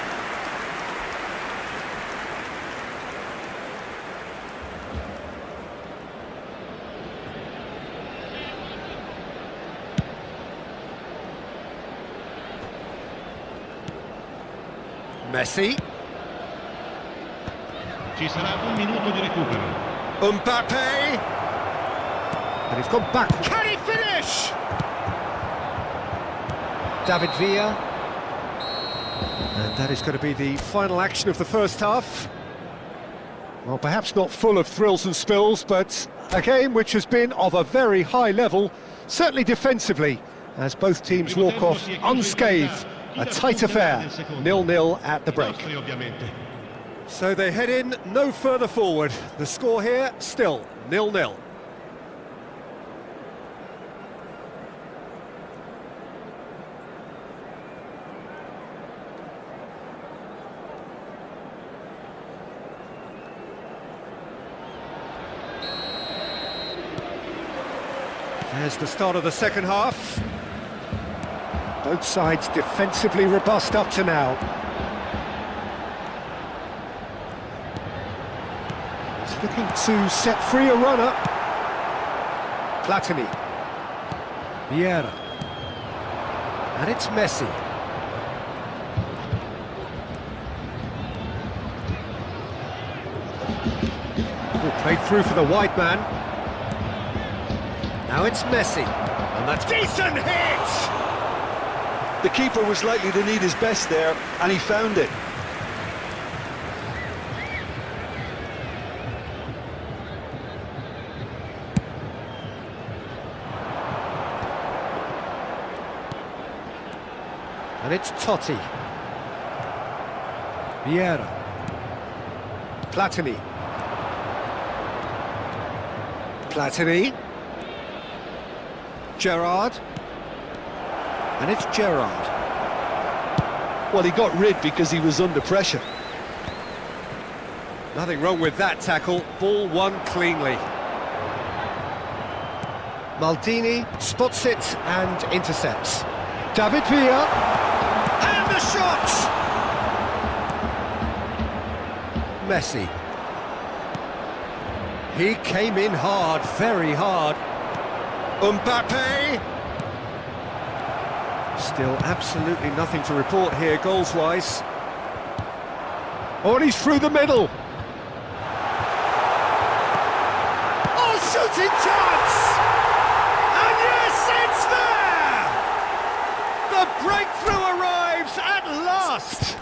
Messi. Ci sarà un minuto di recupero. Mbappe. And he's gone back. Can he finish? David Villa. And that is going to be the final action of the first half. Well, perhaps not full of thrills and spills, but a game which has been of a very high level, certainly defensively, as both teams walk off unscathed. A tight affair, 0-0 at the break. So they head in no further forward. The score here, still 0-0. There's the start of the second half. Both sides defensively robust up to now. He's looking to set free a runner. Platini. Vieira. And it's Messi. Oh, played through for the wide man. Now it's Messi. And that's decent hit! The keeper was likely to need his best there, and he found it. And it's Totti. Vieira. Platini. Platini. Gerrard. And it's Gerrard. Well, he got rid because he was under pressure. Nothing wrong with that tackle. Ball won cleanly. Maldini spots it and intercepts. David Villa. And the shot! Messi. He came in hard, very hard. Mbappe. Still absolutely nothing to report here, goals-wise. Oh, and he's through the middle. Oh, shooting chance! And yes, it's there! The breakthrough arrives at last!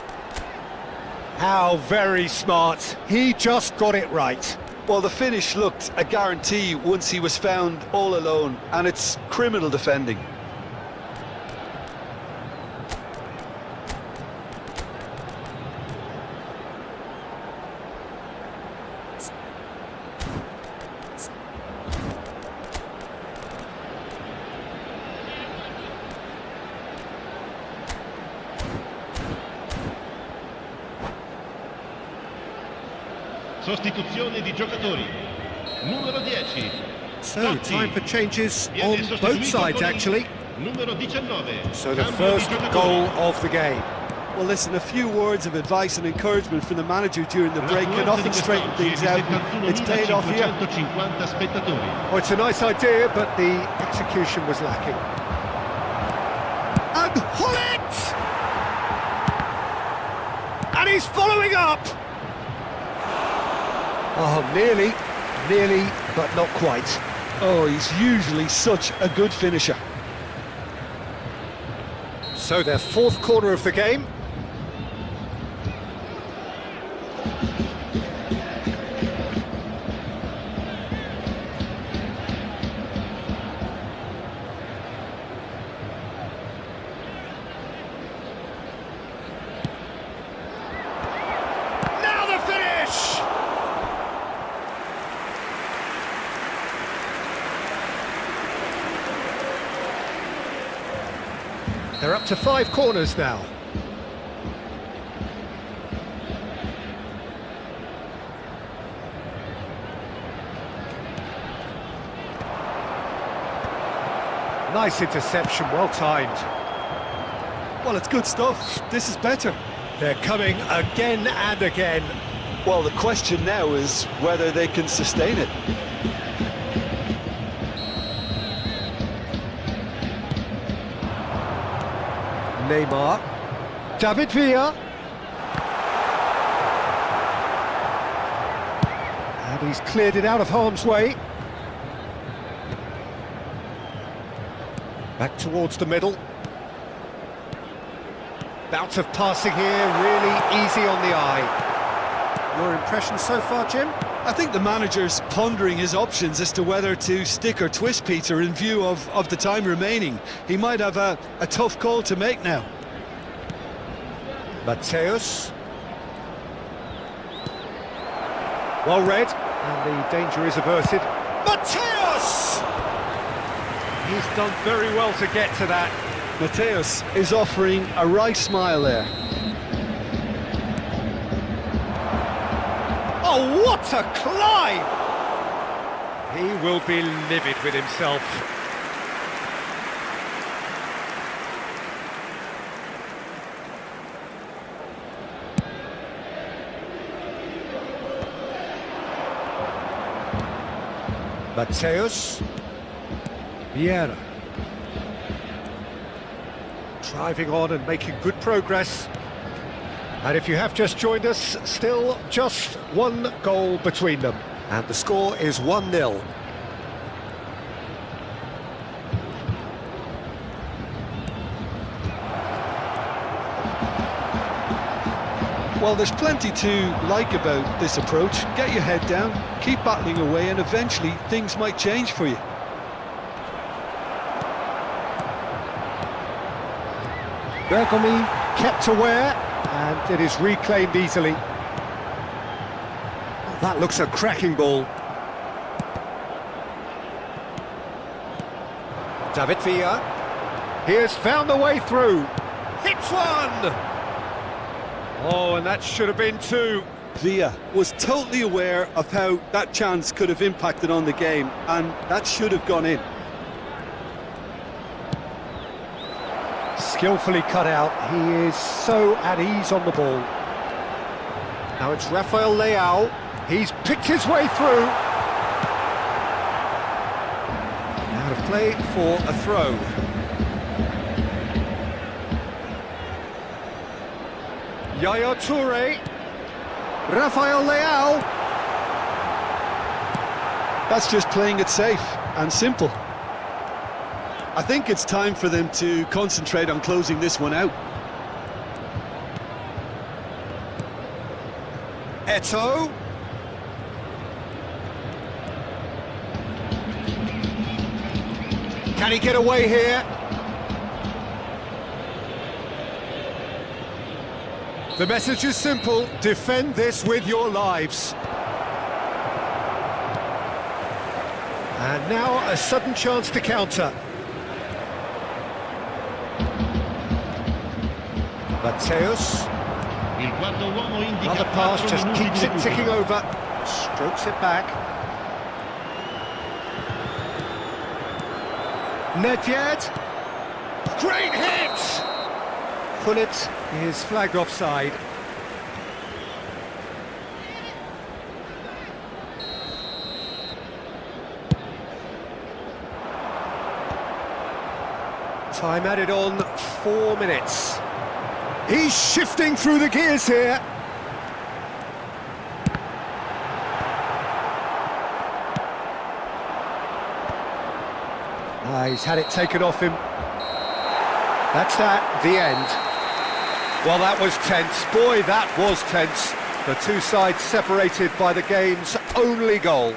How very smart. He just got it right. Well, the finish looked a guarantee once he was found all alone, and it's criminal defending. Sostituzione di giocatori. Numero 10. So, Totti. time for changes Viene on sostituito both sides, con actually. Numero 19. So the Cambio di first giocatori. goal of the game. Well, listen, a few words of advice and encouragement from the manager during the break, and nothing straightened things out. It's paid off here. 550 spettatori. Oh, it's a nice idea, but the execution was lacking. And Hullet! And he's following up! Oh, nearly, but not quite. Oh, he's usually such a good finisher. So their fourth corner of the game. Now the finish! They're up to 5 corners now. Nice interception, well timed. Well, it's good stuff. This is better. They're coming again and again. Well, the question now is whether they can sustain it. Neymar. David Villa. And he's cleared it out of harm's way. Back towards the middle. Bout of passing here, really easy on the eye. Your impression so far, Jim? I think the manager's pondering his options as to whether to stick or twist Peter in view of the time remaining. He might have a tough call to make now. Mateus. Well read, and the danger is averted. Mateus! He's done very well to get to that. Mateus is offering a wry smile there. Oh, what a climb! He will be livid with himself. Mateus. Vieira. Driving on and making good progress. And if you have just joined us, still just 1 goal between them. And the score is 1-0. Well, there's plenty to like about this approach. Get your head down, keep battling away, and eventually things might change for you. Bergomi kept aware, and it is reclaimed easily. Oh, that looks a cracking ball. David Villa. He has found a way through. Hits one! Oh, and that should have been two. Villa was totally aware of how that chance could have impacted on the game, and that should have gone in. Skillfully cut out. He is so at ease on the ball. Now it's Rafael Leao. He's picked his way through. Out of play for a throw. Yaya Toure. Rafael Leao. That's just playing it safe and simple. I think it's time for them to concentrate on closing this one out. Eto'o. Can he get away here? The message is simple: defend this with your lives. And now a sudden chance to counter. Mateus. Il quarto uomo indica Another pass, 4 just minuti keeps di it recupero. ticking over. Strokes it back. Nedved. Great hit! Gullit is flagged offside. Time added on, 4 minutes. He's shifting through the gears here. He's had it taken off him. That's that, the end. Well, that was tense. Boy, that was tense. The two sides separated by the game's only goal.